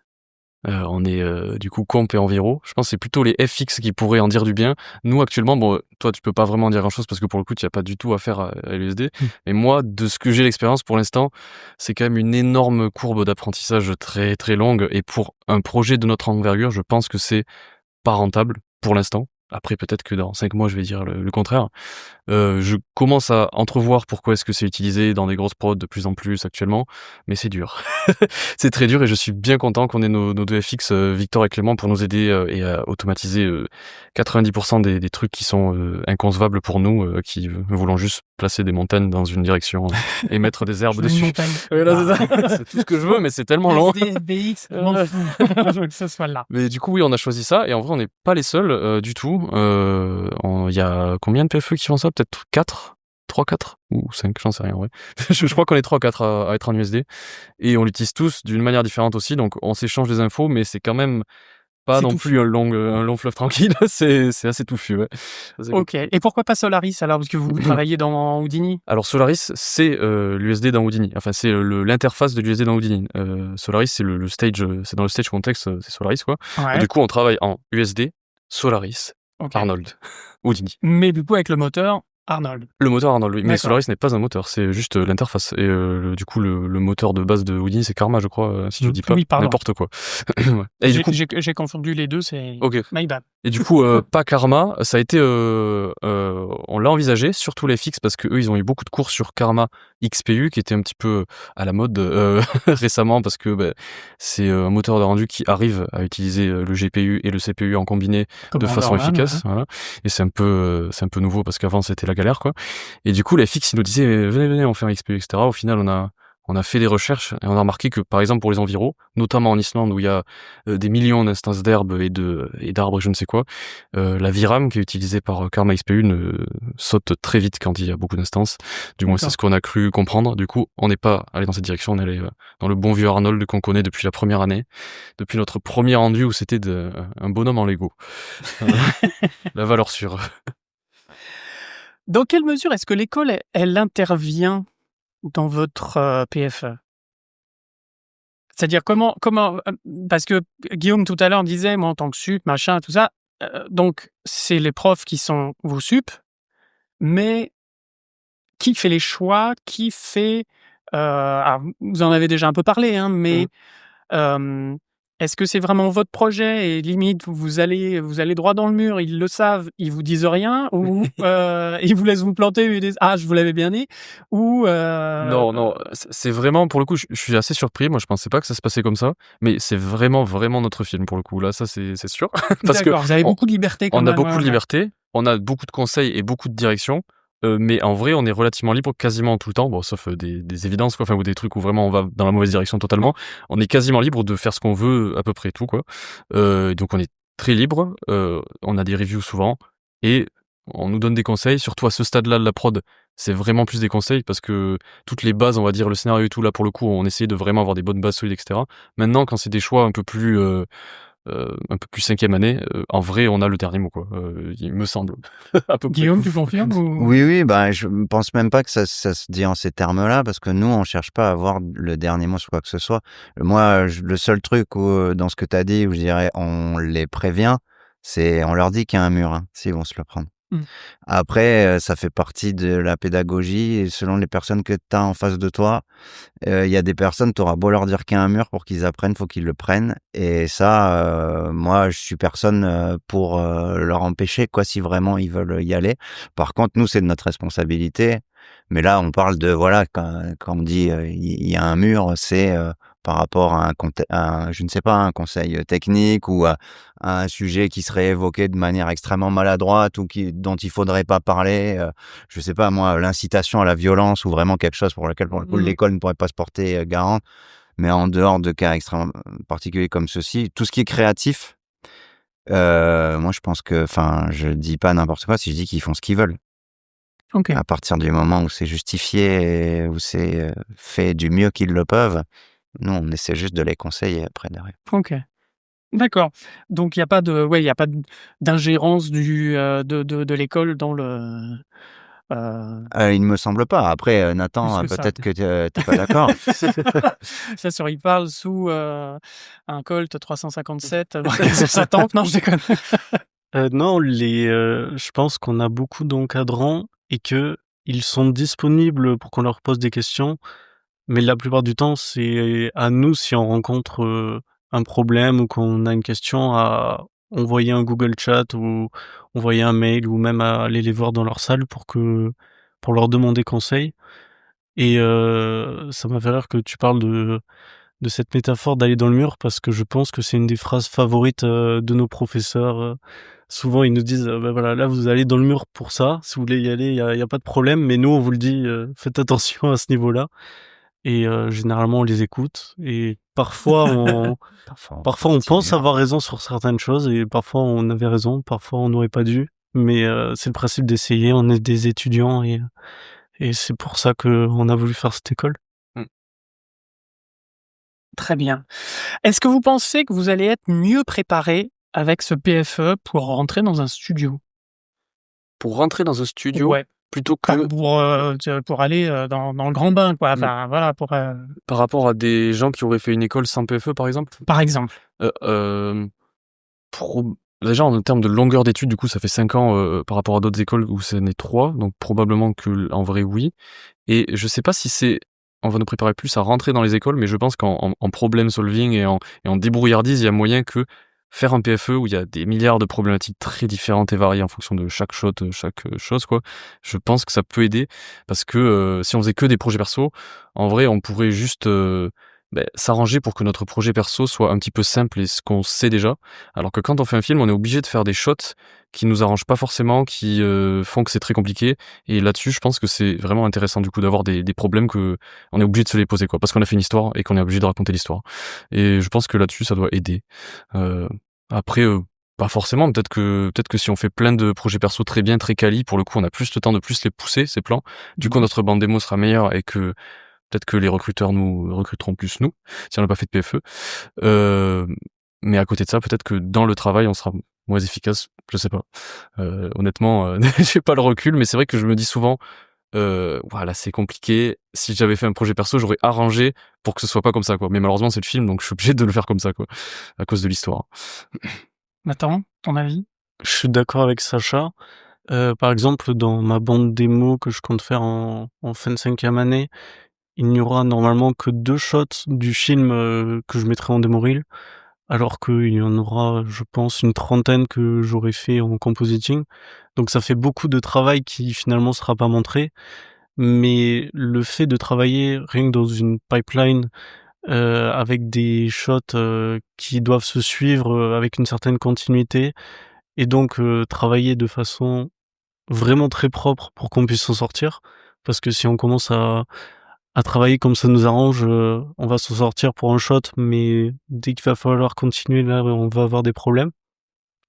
On est du coup comp et enviro. Je pense que c'est plutôt les FX qui pourraient en dire du bien. Nous actuellement, bon, toi tu peux pas vraiment dire grand chose parce que pour le coup tu n'as pas du tout à faire à l'USD. Mais moi, de ce que j'ai l'expérience pour l'instant, c'est quand même une énorme courbe d'apprentissage très très longue. Et pour un projet de notre envergure, je pense que c'est pas rentable pour l'instant. après peut-être que dans 5 mois je vais dire le contraire. Je commence à entrevoir pourquoi est-ce que c'est utilisé dans des grosses prods de plus en plus actuellement, mais c'est dur. C'est très dur et je suis bien content qu'on ait nos 2 FX, Victor et Clément, pour nous aider et à automatiser 90% des trucs qui sont inconcevables pour nous, qui voulons juste placer des montagnes dans une direction et mettre des herbes Je veux une dessus. montagne. Voilà, c'est ça. C'est tout ce que je veux, mais c'est tellement long. SD, FBX, je m'en fous. Je veux que ce soit là. Mais du coup, oui, on a choisi ça et en vrai, on n'est pas les seuls du tout. Il y a combien de PFE qui font ça? Peut-être 4? 3, 4 ou 5, j'en sais rien, ouais. Je crois qu'on est 3 ou 4 à être en USD et on l'utilise tous d'une manière différente aussi, donc on s'échange des infos, mais c'est quand même pas C'est non touffu. plus un long fleuve tranquille, c'est assez touffu, ouais. C'est cool. Ok. Et pourquoi pas Solaris alors? Parce que vous travaillez dans Houdini. Alors Solaris, c'est l'USD dans Houdini. Enfin, c'est l'interface de l'USD dans Houdini. Solaris, c'est le stage, c'est dans le stage context, c'est Solaris, quoi. Et Ouais. du coup, on travaille en USD, Solaris, Ok. Arnold, Houdini. Mais du coup, avec le moteur Arnold. Le moteur Arnold, oui. Mais D'accord. Solaris n'est pas un moteur, c'est juste l'interface. Et du coup, le moteur de base de Houdini, c'est Karma, je crois, si je dis pas Oui, pardon. n'importe quoi. Ouais. Et du coup, J'ai confondu les deux, c'est ok. my bad. Et du coup, pas Karma, ça a été, on l'a envisagé, surtout les FX, parce que eux, ils ont eu beaucoup de cours sur Karma XPU, qui était un petit peu à la mode récemment, parce que c'est un moteur de rendu qui arrive à utiliser le GPU et le CPU en combiné Comme de façon Wonderman, efficace, voilà. Et c'est un peu nouveau, parce qu'avant, c'était la galère, quoi. Et du coup, les FX, ils nous disaient, venez, on fait un XPU, etc. Au final, on a fait des recherches et on a remarqué que, par exemple, pour les environs, notamment en Islande où il y a des millions d'instances d'herbes et d'arbres, je ne sais quoi, la VRAM qui est utilisée par Karma XPU saute très vite quand il y a beaucoup d'instances. Du moins, c'est D'accord. ce qu'on a cru comprendre. Du coup, on n'est pas allé dans cette direction, on est allé dans le bon vieux Arnold qu'on connaît depuis la première année, depuis notre premier rendu où c'était un bonhomme en Lego. La valeur sûre. Dans quelle mesure est-ce que l'école, elle intervient dans votre PFE? C'est-à-dire comment parce que Guillaume tout à l'heure disait, moi en tant que sup, machin, tout ça, donc c'est les profs qui sont vos sup, mais qui fait les choix? Qui fait, alors vous en avez déjà un peu parlé, hein, mais est-ce que c'est vraiment votre projet et limite vous allez droit dans le mur, ils le savent, ils vous disent rien ou ils vous laissent vous planter, ils disent: «Ah, je vous l'avais bien dit» ou Non, c'est vraiment, pour le coup, je suis assez surpris. Moi, je pensais pas que ça se passait comme ça, mais c'est vraiment, vraiment notre film pour le coup. Là, ça, c'est sûr. Parce que D'accord, vous avez on, beaucoup de liberté quand on a même, beaucoup ouais, de ouais. liberté, on a beaucoup de conseils et beaucoup de direction, mais en vrai, on est relativement libre quasiment tout le temps, bon, sauf des évidences, quoi, enfin, ou des trucs où vraiment on va dans la mauvaise direction totalement. On est quasiment libre de faire ce qu'on veut, à peu près tout, quoi. Donc, on est très libre, on a des reviews souvent, et on nous donne des conseils, surtout à ce stade-là de la prod. C'est vraiment plus des conseils parce que toutes les bases, on va dire, le scénario et tout, là, pour le coup, on essaye de vraiment avoir des bonnes bases solides, etc. Maintenant, quand c'est des choix un peu plus 5e année, en vrai, on a le dernier mot, quoi. Il me semble. À peu près. Guillaume, tu confirmes ou... Oui, bah, je pense même pas que ça se dit en ces termes-là, parce que nous, on cherche pas à avoir le dernier mot sur quoi que ce soit. Moi, le seul truc dans ce que tu as dit, où je dirais on les prévient, c'est on leur dit qu'il y a un mur, hein, s'ils vont se le prendre. Après, ça fait partie de la pédagogie, et selon les personnes que tu as en face de toi, il y a des personnes, tu auras beau leur dire qu'il y a un mur, pour qu'ils apprennent, faut qu'ils le prennent. Et ça, moi, je suis personne pour leur empêcher, quoi, si vraiment ils veulent y aller. Par contre, nous, c'est de notre responsabilité. Mais là, on parle de, voilà, quand on dit il y a un mur, c'est par rapport à je ne sais pas, un conseil technique ou à un sujet qui serait évoqué de manière extrêmement maladroite ou dont il faudrait pas parler. Je sais pas, moi, l'incitation à la violence ou vraiment quelque chose pour lequel, pour le coup, l'école ne pourrait pas se porter garante. Mais en dehors de cas extrêmement particuliers comme ceci, tout ce qui est créatif, moi, je pense que, enfin, je dis pas n'importe quoi si je dis qu'ils font ce qu'ils veulent. Ok. À partir du moment où c'est justifié et où c'est fait du mieux qu'ils le peuvent, nous, on essaie juste de les conseiller après derrière. Ok. D'accord. Donc il y a pas de, ouais, il y a pas d'ingérence de l'école dans le. Il me semble pas. Après, Nathan, Plus que ça. peut-être que t'es pas d'accord. Ça sûr, il parle sous un Colt 357 braqué sur sa tempe. Non, je déconne. Non, je pense qu'on a beaucoup d'encadrants et que ils sont disponibles pour qu'on leur pose des questions, mais la plupart du temps, c'est à nous, si on rencontre un problème ou qu'on a une question, à envoyer un Google Chat ou envoyer un mail ou même aller les voir dans leur salle pour leur demander conseil. Et ça m'a fait rire que tu parles de cette métaphore d'aller dans le mur parce que je pense que c'est une des phrases favorites, de nos professeurs. Souvent ils nous disent: «Bah, voilà, là vous allez dans le mur pour ça, si vous voulez y aller, il y a pas de problème, mais nous on vous le dit, faites attention à ce niveau-là». Et généralement on les écoute et parfois on parfois on pense continue. avoir raison sur certaines choses et parfois on avait raison, parfois on n'aurait pas dû. Mais c'est le principe d'essayer, on est des étudiants et c'est pour ça qu'on a voulu faire cette école. Très bien. Est-ce que vous pensez que vous allez être mieux préparé avec ce PFE pour rentrer dans un studio? Pour rentrer dans un studio, Ouais, plutôt enfin que pour aller, dans le grand bain quoi, Mmh. enfin voilà pour, par rapport à des gens qui auraient fait une école sans PFE, par exemple? par exemple. Heu, hem, déjà en termes de longueur d'études, du coup, ça fait 5 ans, par rapport à d'autres écoles où ça en est 3, donc probablement qu'en vrai, oui. Et je sais pas si on va nous préparer plus à rentrer dans les écoles, mais je pense qu'en problem solving et en débrouillardise, il y a moyen que faire un PFE où il y a des milliards de problématiques très différentes et variées en fonction de chaque shot, chaque, chose quoi. Je pense que ça peut aider parce que, si on faisait que des projets perso, en vrai, on pourrait juste, s'arranger pour que notre projet perso soit un petit peu simple et ce qu'on sait déjà. Alors que quand on fait un film, on est obligé de faire des shots qui nous arrangent pas forcément, qui, font que c'est très compliqué. Et là-dessus, je pense que c'est vraiment intéressant du coup d'avoir des problèmes que on est obligé de se les poser quoi, parce qu'on a fait une histoire et qu'on est obligé de raconter l'histoire. Et je pense que là-dessus, ça doit aider. Heu, après, pas forcément, peut-être que si on fait plein de projets perso très bien, très quali, pour le coup, on a plus le temps de plus les pousser, ces plans. Du coup, Mmh. notre bande démo sera meilleure et que peut-être que les recruteurs nous recruteront plus nous, si on n'a pas fait de PFE. Hem, mais à côté de ça, peut-être que dans le travail, on sera moins efficace, je sais pas. Honnêtement, j'ai pas le recul, mais c'est vrai que je me dis souvent, «Ouah, c'est compliqué. Si j'avais fait un projet perso, j'aurais arrangé pour que ce soit pas comme ça, quoi». Mais malheureusement, c'est le film, donc je suis obligé de le faire comme ça, quoi, à cause de l'histoire. Nathan, ton avis? Je suis d'accord avec Sacha. Par exemple, dans ma bande démo que je compte faire en fin de 5e année, il n'y aura normalement que 2 shots du film, que je mettrai en démo reel, alors qu'il y en aura, je pense, une trentaine que j'aurais fait en compositing. Donc ça fait beaucoup de travail qui finalement sera pas montré, mais le fait de travailler rien que dans une pipeline, avec des shots, qui doivent se suivre, avec une certaine continuité et donc travailler de façon vraiment très propre pour qu'on puisse s'en sortir. Parce que si on commence à travailler comme ça nous arrange, on va s'en sortir pour un shot, mais dès qu'il va falloir continuer, là, on va avoir des problèmes.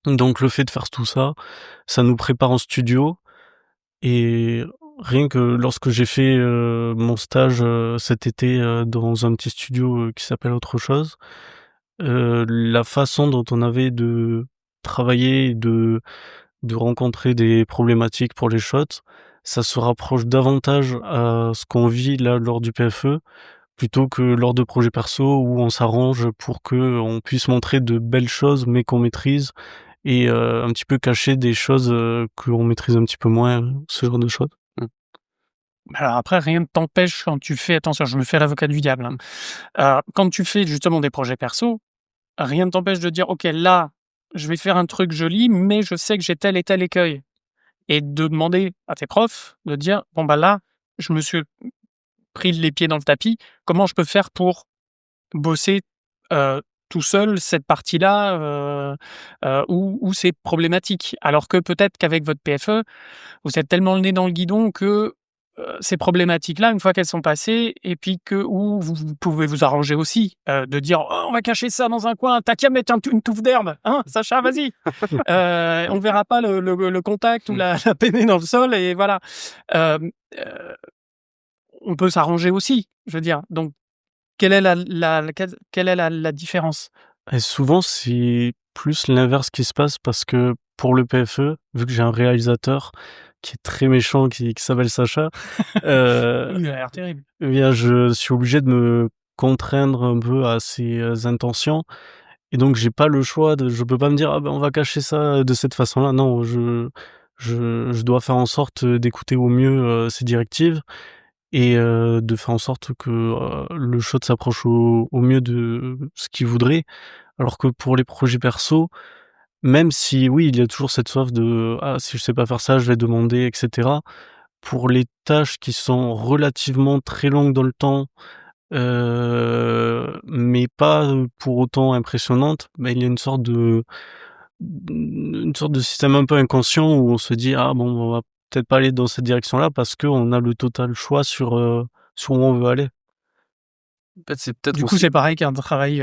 Donc le fait de faire tout ça, ça nous prépare en studio et rien que lorsque j'ai fait, mon stage, cet été, dans un petit studio, qui s'appelle Autre chose, la façon dont on avait de travailler et de rencontrer des problématiques pour les shots, ça se rapproche davantage à ce qu'on vit là lors du PFE, plutôt que lors de projets perso où on s'arrange pour que on puisse montrer de belles choses, mais qu'on maîtrise et un petit peu cacher des choses, qu'on maîtrise un petit peu moins, ce genre de choses. Mmh. Alors après rien ne t'empêche quand tu fais attention, je me fais l'avocat du diable, hein. Quand tu fais justement des projets perso, rien ne t'empêche de dire: «OK, là, je vais faire un truc joli, mais je sais que j'ai tel et tel écueil». Et de demander à tes profs, de dire: «Bon, bah, là, je me suis pris les pieds dans le tapis, comment je peux faire pour bosser, tout seul cette partie-là, où c'est problématique?» Alors que peut-être qu'avec votre PFE, vous êtes tellement le nez dans le guidon que, ces problématiques-là, une fois qu'elles sont passées et puis que ou vous pouvez vous arranger aussi, de dire: «Oh, on va cacher ça dans un coin, tu qu'à mettre une touffe d'herbe, hein, Sacha, vas-y!» On verra pas le contact ou la peinée dans le sol et voilà. Hem, on peut s'arranger aussi, je veux dire. Donc quelle est la différence? Et souvent, c'est plus l'inverse qui se passe parce que pour le PFE, vu que j'ai un réalisateur qui est très méchant, qui s'appelle Sacha, heu, Il a l'air terrible. eh bien, je suis obligé de me contraindre un peu à ses, intentions et donc j'ai pas le choix je peux pas me dire: «Ah ben, on va cacher ça de cette façon-là». Non, je dois faire en sorte, d'écouter au mieux, ses directives et de faire en sorte que, le shot s'approche au mieux de ce qu'il voudrait. Alors que pour les projets perso, même si oui, il y a toujours cette soif de: «Ah, si je sais pas faire ça, je vais demander» et cetera. Pour les tâches qui sont relativement très longues dans le temps, mais pas, pour autant impressionnantes, bah, il y a une sorte de système un peu inconscient où on se dit: «Ah bon, on va peut-être pas aller dans cette direction-là» parce qu'on a le total choix sur où on veut aller. En fait, c'est peut-être Du coup, aussi c'est pareil qu'un travail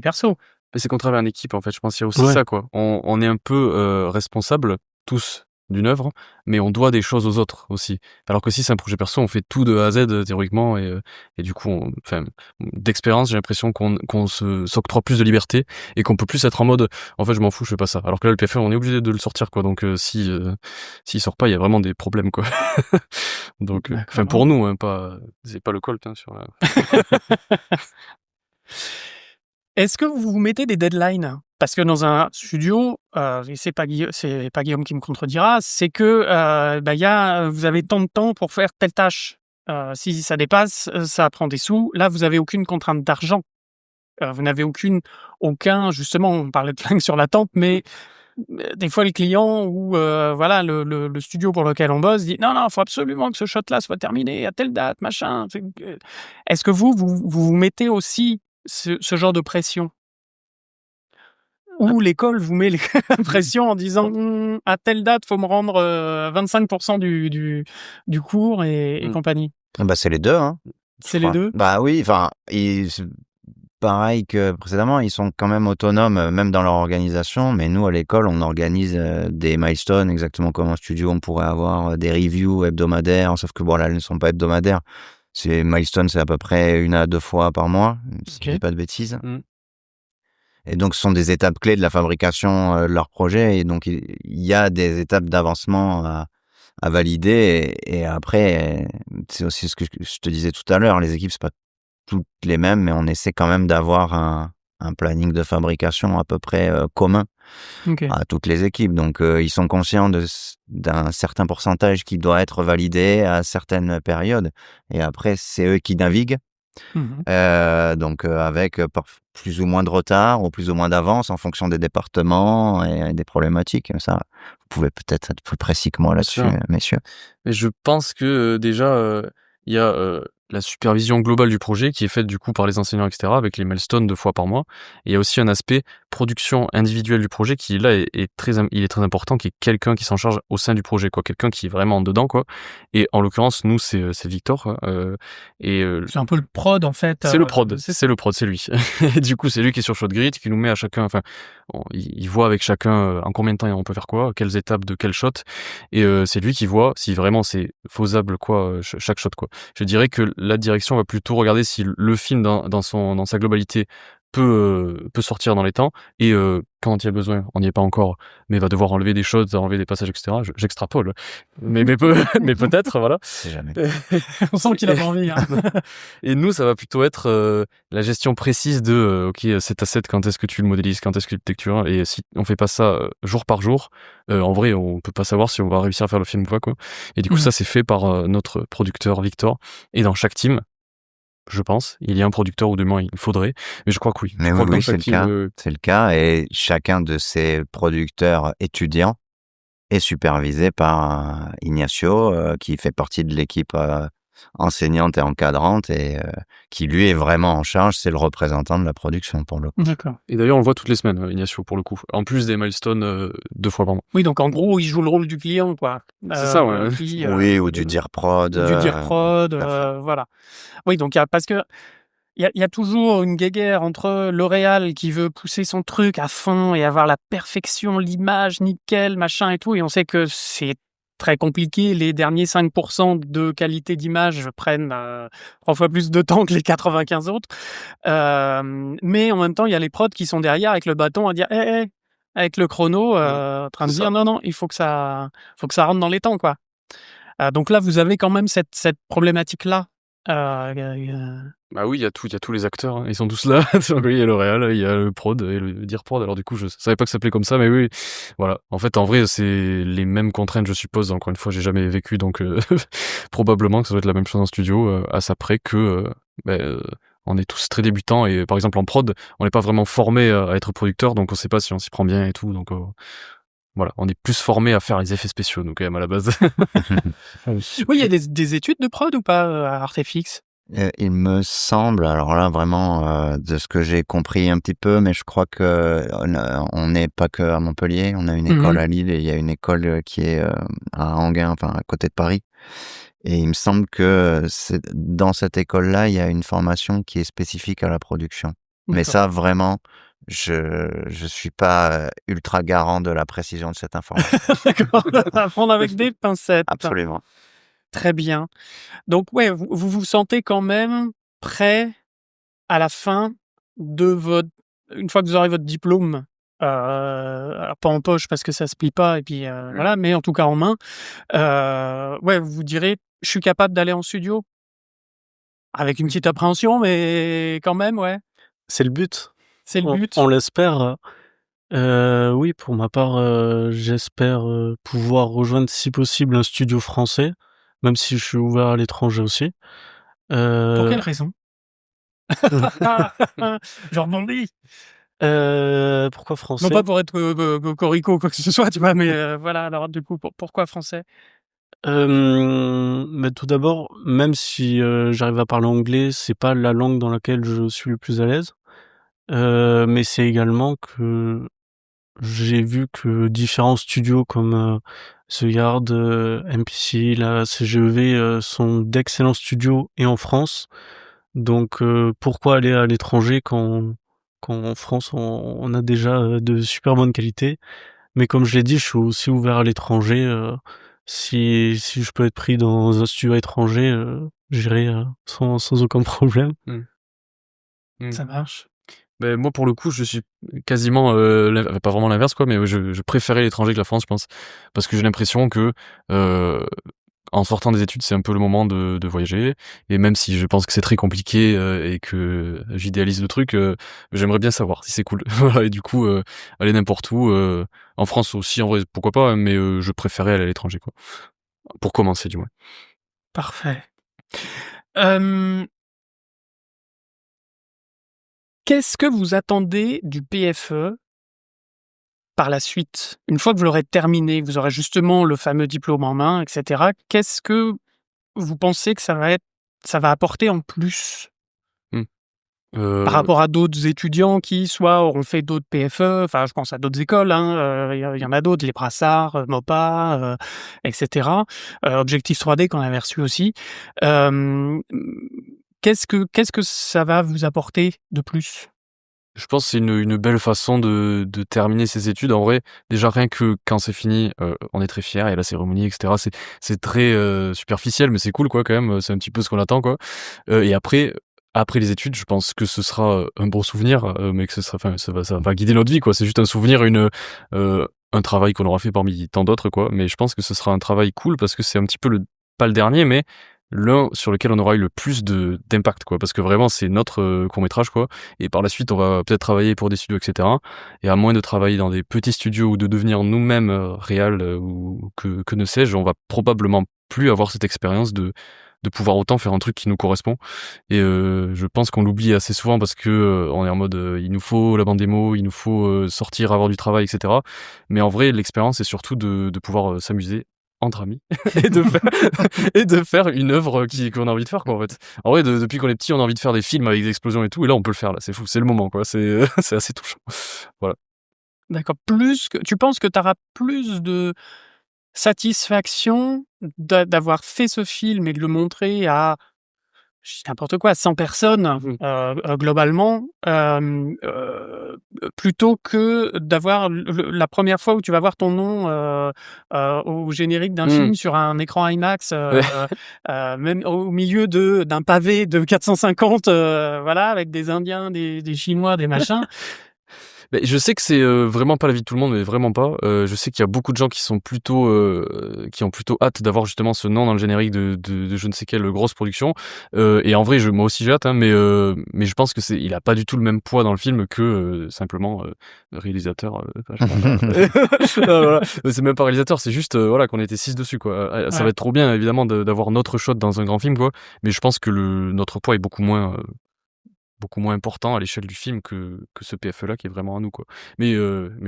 perso. mais c'est qu'on travaille en équipe, en fait. Je pense qu'il y a aussi Ouais. ça, quoi. On est un peu responsables, tous, d'une œuvre, mais on doit des choses aux autres aussi. Alors que si c'est un projet perso, on fait tout de A à Z, théoriquement, et du coup, enfin, d'expérience, j'ai l'impression qu'on s'octroie plus de liberté et qu'on peut plus être en mode, en fait, je m'en fous, je fais pas ça. Alors que là, le PFE, on est obligé de le sortir, quoi. Donc, s'il sort pas, il y a vraiment des problèmes, quoi. Donc, enfin, D'accord. pour nous, hein, c'est pas le Colt, hein, sur la... Est-ce que vous vous mettez des deadlines? Parce que dans un studio, et c'est pas Guillaume qui me contredira, c'est que, vous avez tant de temps pour faire telle tâche. Si ça dépasse, ça prend des sous. Là, vous avez aucune contrainte d'argent. Vous n'avez aucun justement, on parlait de flingue sur la tempe, mais des fois le client ou voilà le studio pour lequel on bosse dit: «Non, non, faut absolument que ce shot-là soit terminé à telle date, machin». Est-ce que vous mettez aussi ce genre de pression? Ou l'école vous met la pression en disant: à telle date, faut me rendre, 25 du cours et Mmh. compagnie». Bah, c'est les 2, hein, je C'est les crois. 2. Bah, oui, enfin, pareil que précédemment, ils sont quand même autonomes, même dans leur organisation, mais nous, à l'école, on organise, des milestones exactement comme en studio, on pourrait avoir, des reviews hebdomadaires, sauf que bon, là, elles ne sont pas hebdomadaires. Ces milestones, c'est à peu près 1 à 2 fois par mois, si je OK. dis pas de bêtises. Mmh. Et donc ce sont des étapes clés de la fabrication, de leur projet, et donc il y a des étapes d'avancement à valider, et après, c'est aussi ce que je te disais tout à l'heure, les équipes, c'est pas toutes les mêmes, mais on essaie quand même d'avoir un planning de fabrication à peu près, commun OK. à toutes les équipes. Donc ils sont conscients d'un certain pourcentage qui doit être validé à certaines périodes, et après c'est eux qui naviguent. Mmh. Donc avec, plus ou moins de retard ou plus ou moins d'avance en fonction des départements et des problématiques. Ça, vous pouvez peut-être être plus précis que moi Bien là-dessus, sûr. messieurs. Mais je pense que, déjà, il y a, la supervision globale du projet qui est faite du coup par les enseignants et cetera, avec les milestones 2 fois par mois. Et il y a aussi un aspect production individuelle du projet qui là est très important, qui est quelqu'un qui s'en charge au sein du projet, quoi. Quelqu'un qui est vraiment dedans, quoi. Et en l'occurrence, nous, c'est Victor, quoi, C'est un peu le prod en fait, c'est le prod, c'est le prod, c'est lui. Et du coup, c'est lui qui est sur ShotGrid, qui nous met à chacun, enfin, il voit avec chacun en combien de temps on peut faire quoi, quelles étapes de quel shot, et c'est lui qui voit si vraiment c'est faisable, quoi, chaque shot, quoi. Je dirais que la direction va plutôt regarder si le film dans sa globalité peut sortir dans les temps, et quand il y a besoin, on n'y est pas encore, mais va devoir enlever des choses, enlever des passages, etc. J'extrapole, mais mais peut-être, voilà. C'est jamais. On sent qu'il a pas envie, hein. Et nous, ça va plutôt être la gestion précise de OK, cet asset, quand est-ce que tu le modélises, quand est-ce que tu le textures, et si on fait pas ça jour par jour, en vrai, on peut pas savoir si on va réussir à faire le film ou pas, quoi. Et du coup, Mmh. ça, c'est fait par notre producteur Victor. Et dans chaque team, je pense, il y a un producteur, ou du moins il faudrait, mais je crois que oui. Mais Je crois que dans oui, chaque c'est le cas. team, C'est le cas, et chacun de ces producteurs étudiants est supervisé par Ignacio, qui fait partie de l'équipe, enseignante et encadrante, et qui lui est vraiment en charge, c'est le représentant de la production pour le coup. D'accord. et d'ailleurs, on le voit toutes les semaines, Ignacio, pour le coup. En plus des milestones 2 fois par mois. Oui, donc en gros, il joue le rôle du client, quoi. C'est ça, ouais. Qui, Oui, ou du dire prod. du dire prod, tout à fait. voilà. Oui, donc parce que il y a toujours une guéguerre entre L'Oréal qui veut pousser son truc à fond et avoir la perfection, l'image nickel, machin et tout, et on sait que c'est très compliqué. Les derniers 5% de qualité d'image prennent 3 fois plus de temps que les 95 autres. Mais en même temps, il y a les prods qui sont derrière avec le bâton à dire «Hé, hé», avec le chrono, en train de c'est dire ça. «Non, non, il faut que ça rentre dans les temps, quoi». Donc là, vous avez quand même cette problématique-là. Bah oui, il y a tous les acteurs, hein, ils sont tous là. Donc oui, il y a L'Oréal, il y a le prod et le dire prod. Alors du coup, je savais pas que ça s'appelait comme ça, mais oui, voilà. En fait, en vrai, c'est les mêmes contraintes, je suppose. Encore une fois, j'ai jamais vécu, donc probablement que ça doit être la même chose en studio, à ça près que on est tous très débutants et par exemple en prod, on n'est pas vraiment formé à être producteur, donc on sait pas si on s'y prend bien et tout. Donc voilà, on est plus formé à faire les effets spéciaux, nous quand même à la base. Oui, il y a des études de prod ou pas à Artefix? Il me semble, alors là vraiment de ce que j'ai compris un petit peu, mais je crois que on n'est pas que à Montpellier, on a une école à Lille et il y a une école qui est à Enghien, enfin à côté de Paris. Et il me semble que dans cette école-là, il y a une formation qui est spécifique à la production. Mais ça, vraiment, je suis pas ultra garant de la précision de cette information. D'accord, à prendre avec des pincettes. Absolument. Très bien. Donc ouais, vous sentez quand même prêt à la fin de votre... Une fois que vous aurez votre diplôme, alors pas en poche parce que ça se plie pas, et puis voilà, mais en tout cas en main, ouais, vous vous direz, je suis capable d'aller en studio? Avec une petite appréhension, mais quand même, ouais, C'est le but. c'est le but. On l'espère. Oui, pour ma part, j'espère pouvoir rejoindre, si possible, un studio français, même si je suis ouvert à l'étranger aussi. Pour quelle raison? Je rebondis. Pourquoi Non français? pas pour être cocorico ou quoi que ce soit, tu vois, mais voilà, alors du coup, pourquoi français? Mais tout d'abord, même si j'arrive à parler anglais, c'est pas la langue dans laquelle je suis le plus à l'aise. Mais c'est également que j'ai vu que différents studios comme The Yard, MPC, la CGEV sont d'excellents studios et en France. Donc pourquoi aller à l'étranger quand en France on a déjà de super bonnes qualités. Mais comme je l'ai dit, je suis aussi ouvert à l'étranger. Si je peux être pris dans un studio étranger, j'irai sans aucun problème. Ça marche. Ben, moi, pour le coup, je suis quasiment, pas vraiment l'inverse, quoi, mais je préférais l'étranger que la France, je pense. Parce que j'ai l'impression que, en sortant des études, c'est un peu le moment de voyager. Et même si je pense que c'est très compliqué et que j'idéalise le truc, j'aimerais bien savoir si c'est cool. Voilà, et du coup, aller n'importe où, en France aussi, en vrai, pourquoi pas, hein, mais je préférais aller à l'étranger, quoi. Pour commencer, du moins. Parfait. Qu'est-ce que vous attendez du PFE par la suite? Une fois que vous l'aurez terminé, que vous aurez justement le fameux diplôme en main, et cetera, qu'est-ce que vous pensez que ça va apporter en plus? Mmh. Par rapport à d'autres étudiants qui, soit auront fait d'autres PFE, enfin je pense à d'autres écoles, hein, il y en a d'autres, les Brassard, MOPA, et cetera. Objectif 3D qu'on avait reçu aussi. Qu'est-ce que ça va vous apporter de plus? Je pense que c'est une belle façon de terminer ses études. En vrai, déjà rien que quand c'est fini, on est très fiers, il y a la cérémonie et cetera. C'est très, superficiel, mais c'est cool quoi quand même, c'est un petit peu ce qu'on attend quoi. Et après les études, je pense que ce sera, un bon souvenir, mais que ce sera enfin ça va guider notre vie quoi. C'est juste un souvenir, un travail qu'on aura fait parmi tant d'autres quoi. Mais je pense que ce sera un travail cool parce que c'est un petit peu pas le dernier, mais l'un sur lequel on aura eu le plus d'impact quoi, parce que vraiment c'est notre court-métrage quoi, et par la suite on va peut-être travailler pour des studios etc. Et à moins de travailler dans des petits studios ou de devenir nous-mêmes réal ou que ne sais-je, on va probablement plus avoir cette expérience de pouvoir autant faire un truc qui nous correspond. Et je pense qu'on l'oublie assez souvent parce que on est en mode il nous faut la bande démo, il nous faut sortir, avoir du travail etc. Mais en vrai l'expérience c'est surtout de pouvoir s'amuser entre amis et de faire une œuvre qu'on a envie de faire quoi en fait. En vrai depuis qu'on est petit on a envie de faire des films avec des explosions et tout, et là on peut le faire là, c'est fou, c'est le moment quoi, c'est c'est assez touchant. Voilà. D'accord, tu penses que tu auras plus de satisfaction d'avoir fait ce film et de le montrer à, je dis n'importe quoi, 100 personnes, globalement, plutôt que d'avoir la première fois où tu vas voir ton nom, au générique d'un film sur un écran IMAX, même au milieu d'un pavé de 450, voilà, avec des Indiens, des Chinois, des machins. Beh, je sais que c'est vraiment pas l'avis de tout le monde, mais vraiment pas. Je sais qu'il y a beaucoup de gens qui ont plutôt hâte d'avoir justement ce nom dans le générique de je ne sais quelle grosse production. Et en vrai, moi aussi j'ai hâte, hein, mais je pense que il a pas du tout le même poids dans le film que simplement réalisateur. Voilà. C'est même pas réalisateur, c'est juste voilà qu'on était 6 dessus quoi. Ça va être trop bien évidemment d'avoir notre shot dans un grand film quoi, mais je pense que notre poids est beaucoup moins beaucoup moins important à l'échelle du film que ce PFE-là qui est vraiment à nous, quoi. Mais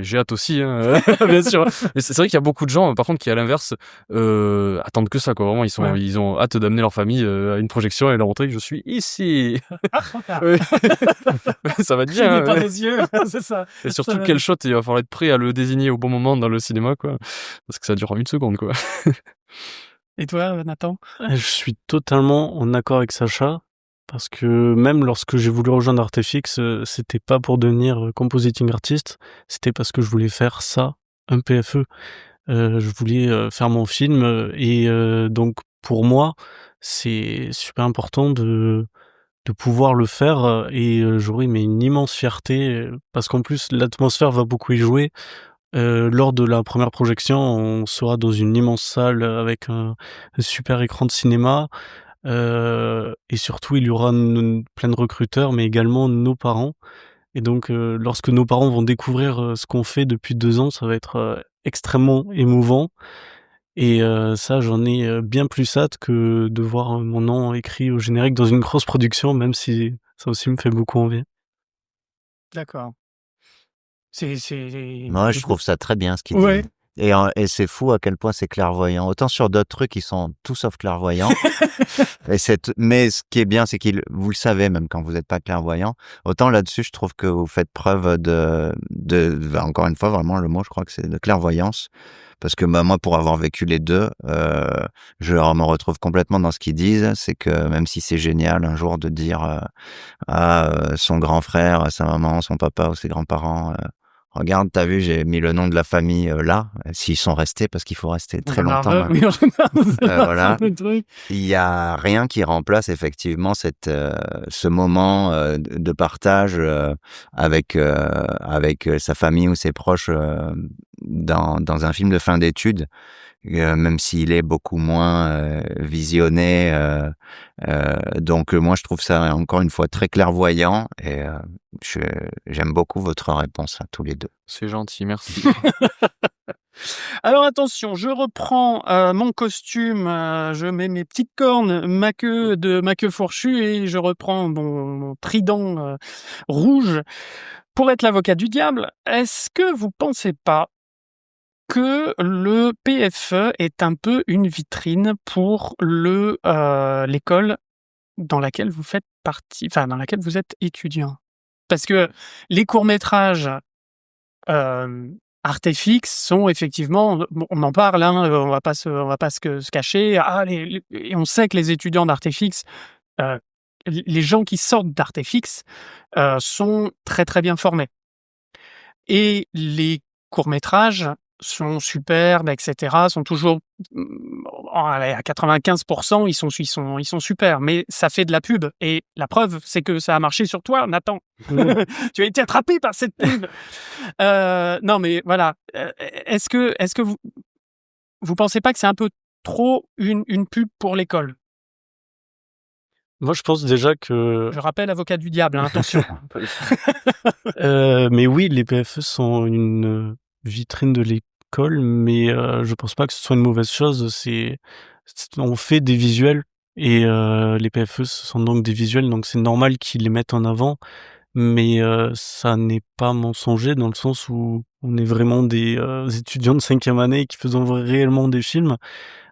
j'ai hâte aussi, hein, bien sûr. Mais c'est vrai qu'il y a beaucoup de gens, par contre, qui à l'inverse attendent que ça, quoi. Vraiment, ils ont hâte d'amener leur famille à une projection et leur montrer que je suis ici. Ouais. Ça va être bien. Pas des yeux, c'est ça. Et surtout, quel shot, il va falloir être prêt à le désigner au bon moment dans le cinéma, quoi. Parce que ça dure 1 seconde, quoi. Et toi, Nathan? Je suis totalement en accord avec Sacha, parce que même lorsque j'ai voulu rejoindre Artefix, c'était pas pour devenir compositing artist, c'était parce que je voulais faire ça, un PFE. Je voulais faire mon film, et donc pour moi, c'est super important de pouvoir le faire, et j'aurais mais une immense fierté, parce qu'en plus l'atmosphère va beaucoup y jouer. Lors de la première projection, on sera dans une immense salle avec un super écran de cinéma, et surtout il y aura plein de recruteurs, mais également nos parents. Et donc lorsque nos parents vont découvrir ce qu'on fait depuis 2 ans, ça va être extrêmement émouvant. Et ça, j'en ai bien plus hâte que de voir mon nom écrit au générique dans une grosse production, même si ça aussi me fait beaucoup envie. D'accord. Moi, je trouve ça très bien ce qu'il Ouais. dit. Et c'est fou à quel point c'est clairvoyant. Autant sur d'autres trucs, ils sont tout sauf clairvoyants. Mais ce qui est bien, c'est vous le savez même quand vous n'êtes pas clairvoyant. Autant là-dessus, je trouve que vous faites preuve encore une fois, vraiment le mot, je crois que c'est de clairvoyance. Parce que moi, pour avoir vécu les deux, je me retrouve complètement dans ce qu'ils disent. C'est que même si c'est génial un jour de dire à son grand frère, sa maman, son papa ou ses grands-parents, regarde, t'as vu, j'ai mis le nom de la famille là, s'ils sont restés, parce qu'il faut rester très longtemps. Voilà. Il y a rien qui remplace effectivement ce moment de partage avec sa famille ou ses proches dans un film de fin d'études, même s'il est beaucoup moins visionné. Donc moi, je trouve ça encore une fois très clairvoyant, et j'aime beaucoup votre réponse à tous les deux. C'est gentil, merci. Alors attention, je reprends mon costume, je mets mes petites cornes, ma queue fourchue, et je reprends mon trident rouge pour être l'avocat du diable. Est-ce que vous pensez pas que le PFE est un peu une vitrine pour l'école dans laquelle vous faites partie, enfin dans laquelle vous êtes étudiant? Parce que les courts-métrages Artefix sont effectivement, on en parle, hein, on va pas se cacher. Et on sait que les étudiants d'Artefix, les gens qui sortent d'Artefix sont très très bien formés. Et les courts-métrages sont superbes, etc. Sont toujours à 95%, ils sont super. Mais ça fait de la pub. Et la preuve, c'est que ça a marché sur toi, Nathan. Tu as été attrapé par cette pub. Non, mais voilà. Est-ce que vous pensez pas que c'est un peu trop une pub pour l'école? Moi, je pense déjà que... Je rappelle, avocat du diable, hein, attention. Mais oui, les PFE sont une vitrine de l'école, mais je pense pas que ce soit une mauvaise chose. On fait des visuels, et les PFE, ce sont donc des visuels, donc c'est normal qu'ils les mettent en avant, mais ça n'est pas mensonger, dans le sens où on est vraiment des étudiants de 5e année qui faisons réellement des films.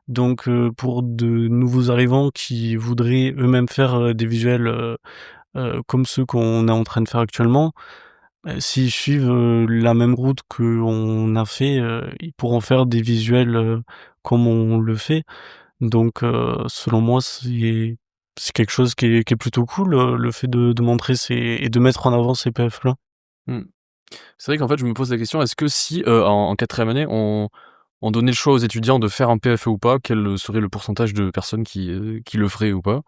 Donc pour de nouveaux arrivants qui voudraient eux-mêmes faire des visuels comme ceux qu'on est en train de faire actuellement, s'ils suivent la même route qu'on a fait, ils pourront faire des visuels comme on le fait. Donc selon moi, c'est quelque chose qui est plutôt cool, le fait de montrer et de mettre en avant ces PF-là. C'est vrai qu'en fait, je me pose la question, est-ce que si en 4e année, on donnait le choix aux étudiants de faire un PFE ou pas, quel serait le pourcentage de personnes qui le feraient ou pas?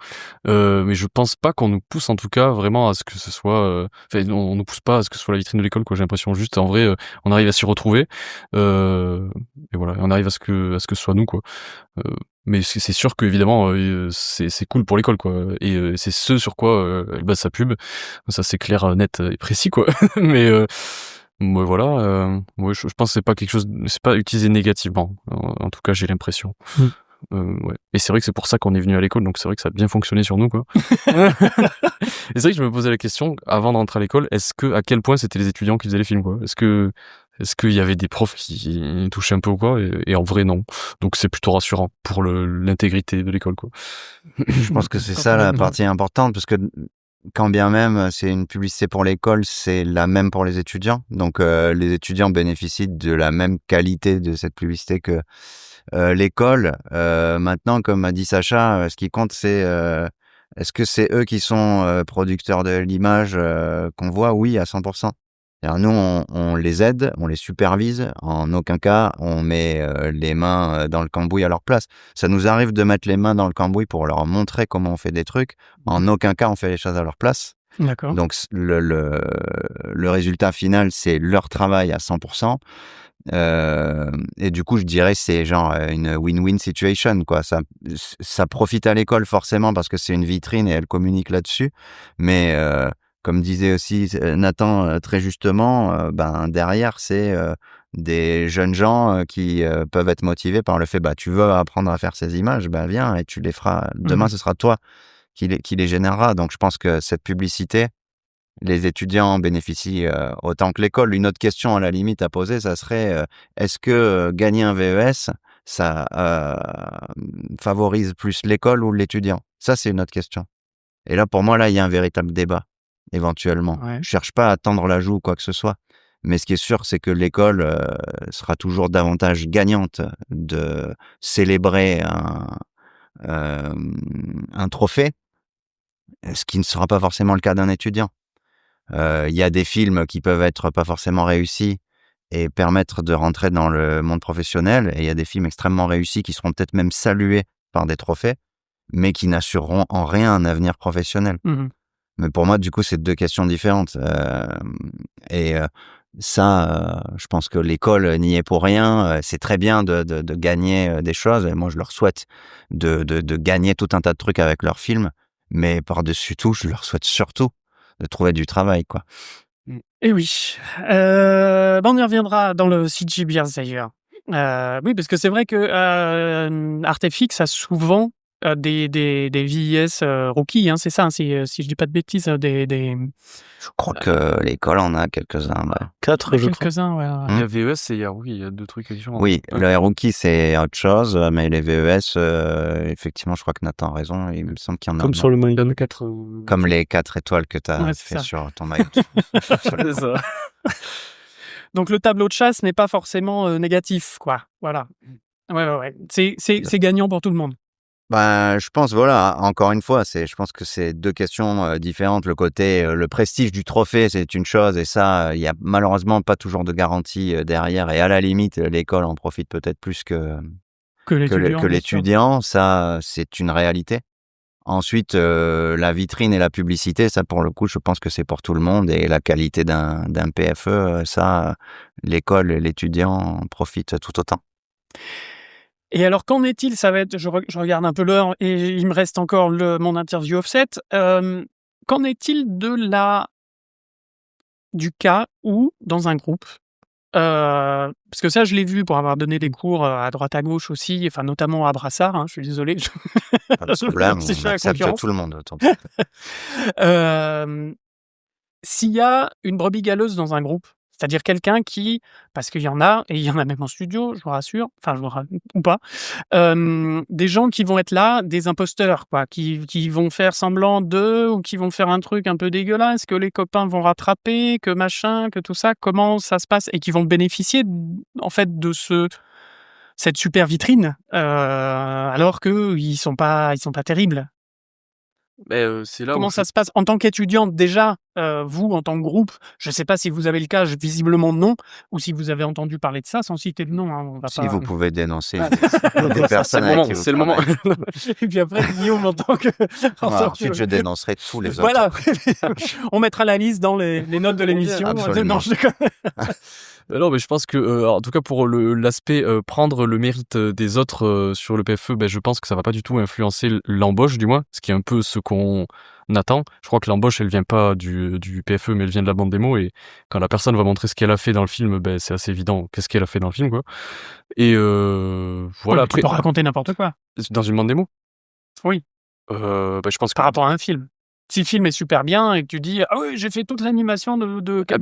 Mais je pense pas qu'on nous pousse en tout cas vraiment à ce que ce soit... Enfin, on nous pousse pas à ce que ce soit la vitrine de l'école, quoi. J'ai l'impression juste, en vrai, on arrive à s'y retrouver. Et voilà, on arrive à ce que ce soit nous, quoi. Mais c'est sûr qu'évidemment, c'est cool pour l'école, quoi. Et c'est ce sur quoi elle base sa pub. Ça, c'est clair, net et précis, quoi. Mais... voilà, je pense que c'est pas utilisé négativement. En tout cas, j'ai l'impression. Ouais. Et c'est vrai que c'est pour ça qu'on est venu à l'école, donc c'est vrai que ça a bien fonctionné sur nous, quoi. Et c'est vrai que je me posais la question, avant d'entrer à l'école, à quel point c'était les étudiants qui faisaient les films, quoi. Est-ce qu'il y avait des profs qui touchaient un peu ou quoi, et en vrai, non. Donc c'est plutôt rassurant pour l'intégrité de l'école, quoi. Je pense que c'est ça la partie importante, parce que quand bien même c'est une publicité pour l'école, c'est la même pour les étudiants. Donc les étudiants bénéficient de la même qualité de cette publicité que l'école. Maintenant, comme a dit Sacha, ce qui compte, c'est est-ce que c'est eux qui sont producteurs de l'image qu'on voit? Oui, à 100%. Alors nous, on les aide, on les supervise. En aucun cas, on met les mains dans le cambouis à leur place. Ça nous arrive de mettre les mains dans le cambouis pour leur montrer comment on fait des trucs. En aucun cas, on fait les choses à leur place. D'accord. Donc le résultat final, c'est leur travail à 100%. Et du coup, je dirais c'est genre une win-win situation, quoi. Ça profite à l'école forcément parce que c'est une vitrine et elle communique là-dessus. Mais comme disait aussi Nathan très justement, ben derrière c'est des jeunes gens qui peuvent être motivés par le fait, bah tu veux apprendre à faire ces images, ben viens et tu les feras. Demain, ce sera toi qui les générera. Donc je pense que cette publicité, les étudiants en bénéficient autant que l'école. Une autre question à la limite à poser, ça serait est-ce que gagner un VES, ça favorise plus l'école ou l'étudiant? Ça, c'est une autre question. Et là, pour moi, là, il y a un véritable débat, éventuellement. Ouais. Je cherche pas à tendre la joue ou quoi que ce soit. Mais ce qui est sûr, c'est que l'école sera toujours davantage gagnante de célébrer un trophée, ce qui ne sera pas forcément le cas d'un étudiant. Il y a des films qui peuvent être pas forcément réussis et permettre de rentrer dans le monde professionnel, et il y a des films extrêmement réussis qui seront peut-être même salués par des trophées, mais qui n'assureront en rien un avenir professionnel. Mais pour moi, du coup, c'est deux questions différentes. Ça, je pense que l'école n'y est pour rien. C'est très bien de gagner des choses, et moi, je leur souhaite de gagner tout un tas de trucs avec leurs films, mais par-dessus tout, je leur souhaite surtout de trouver du travail, quoi. Et oui. On y reviendra dans le CG Beers d'ailleurs. Oui, parce que c'est vrai que Artefix a souvent des VIS rookies, hein, c'est ça, hein, si je dis pas de bêtises, Je crois que l'école en a quelques-uns. Ouais. 4, je crois. quelques-uns, ouais. Il y a VES et il y a deux trucs différents. Oui, Ouais. le rookie, c'est autre chose, mais les VES, effectivement, je crois que Nathan a raison. Il me semble qu'il y en a. Comme sur le maillot. Il y en a 4. Comme les 4 étoiles que tu as Ouais, c'est fait ça. sur ton maillot. C'est ça. Donc le tableau de chasse n'est pas forcément négatif, quoi. Voilà. Ouais. C'est gagnant pour tout le monde. Ben, je pense, voilà, encore une fois, je pense que c'est deux questions différentes. Le côté, le prestige du trophée, c'est une chose, et ça, il y a malheureusement pas toujours de garantie derrière. Et à la limite, l'école en profite peut-être plus que l'étudiant. Ça, c'est une réalité. Ensuite, la vitrine et la publicité, ça, pour le coup, je pense que c'est pour tout le monde. Et la qualité d'un PFE, ça, l'école et l'étudiant en profitent tout autant. Et alors, qu'en est-il? Ça va être, je regarde un peu l'heure et il me reste encore mon interview offset. Qu'en est-il du cas où, dans un groupe, parce que ça, je l'ai vu pour avoir donné des cours à droite à gauche aussi, enfin notamment à Brassard, hein, je suis désolé. Pas de problème, Si je fais on la accepte concurrence. tout le monde. S'il y a une brebis galeuse dans un groupe, c'est-à-dire quelqu'un qui, parce qu'il y en a, et il y en a même en studio, je vous rassure, ou pas, des gens qui vont être là, des imposteurs, quoi, qui vont faire semblant d'eux, ou qui vont faire un truc un peu dégueulasse, que les copains vont rattraper, que machin, que tout ça, comment ça se passe, et qui vont bénéficier, en fait, de cette super vitrine, alors qu'ils sont pas terribles. C'est là Comment où ça se passe en tant qu'étudiante déjà, vous en tant que groupe? Je ne sais pas si vous avez le cas, visiblement non, ou si vous avez entendu parler de ça sans citer de nom, hein, on va Si pas. vous pouvez dénoncer Ouais. des personnes avec qui vous c'est le moment. travaillez. Et puis après Guillaume en tant que. Ensuite, je dénoncerai tous les autres. Voilà, on mettra la liste dans les notes de l'émission. Absolument. Non, je déconne. Non, mais je pense que, en tout cas pour l'aspect prendre le mérite des autres sur le PFE, je pense que ça va pas du tout influencer l'embauche, du moins, ce qui est un peu ce qu'on Nathan. Je crois que l'embauche, elle vient pas du PFE, mais elle vient de la bande démo. Et quand la personne va montrer ce qu'elle a fait dans le film, ben, c'est assez évident qu'est-ce qu'elle a fait dans le film, quoi. Et voilà, Ouais, tu après, peux raconter n'importe quoi. dans une bande démo, Oui, bah, je pense que par rapport à un film. Si le film est super bien et que tu dis ah oui, j'ai fait toute l'animation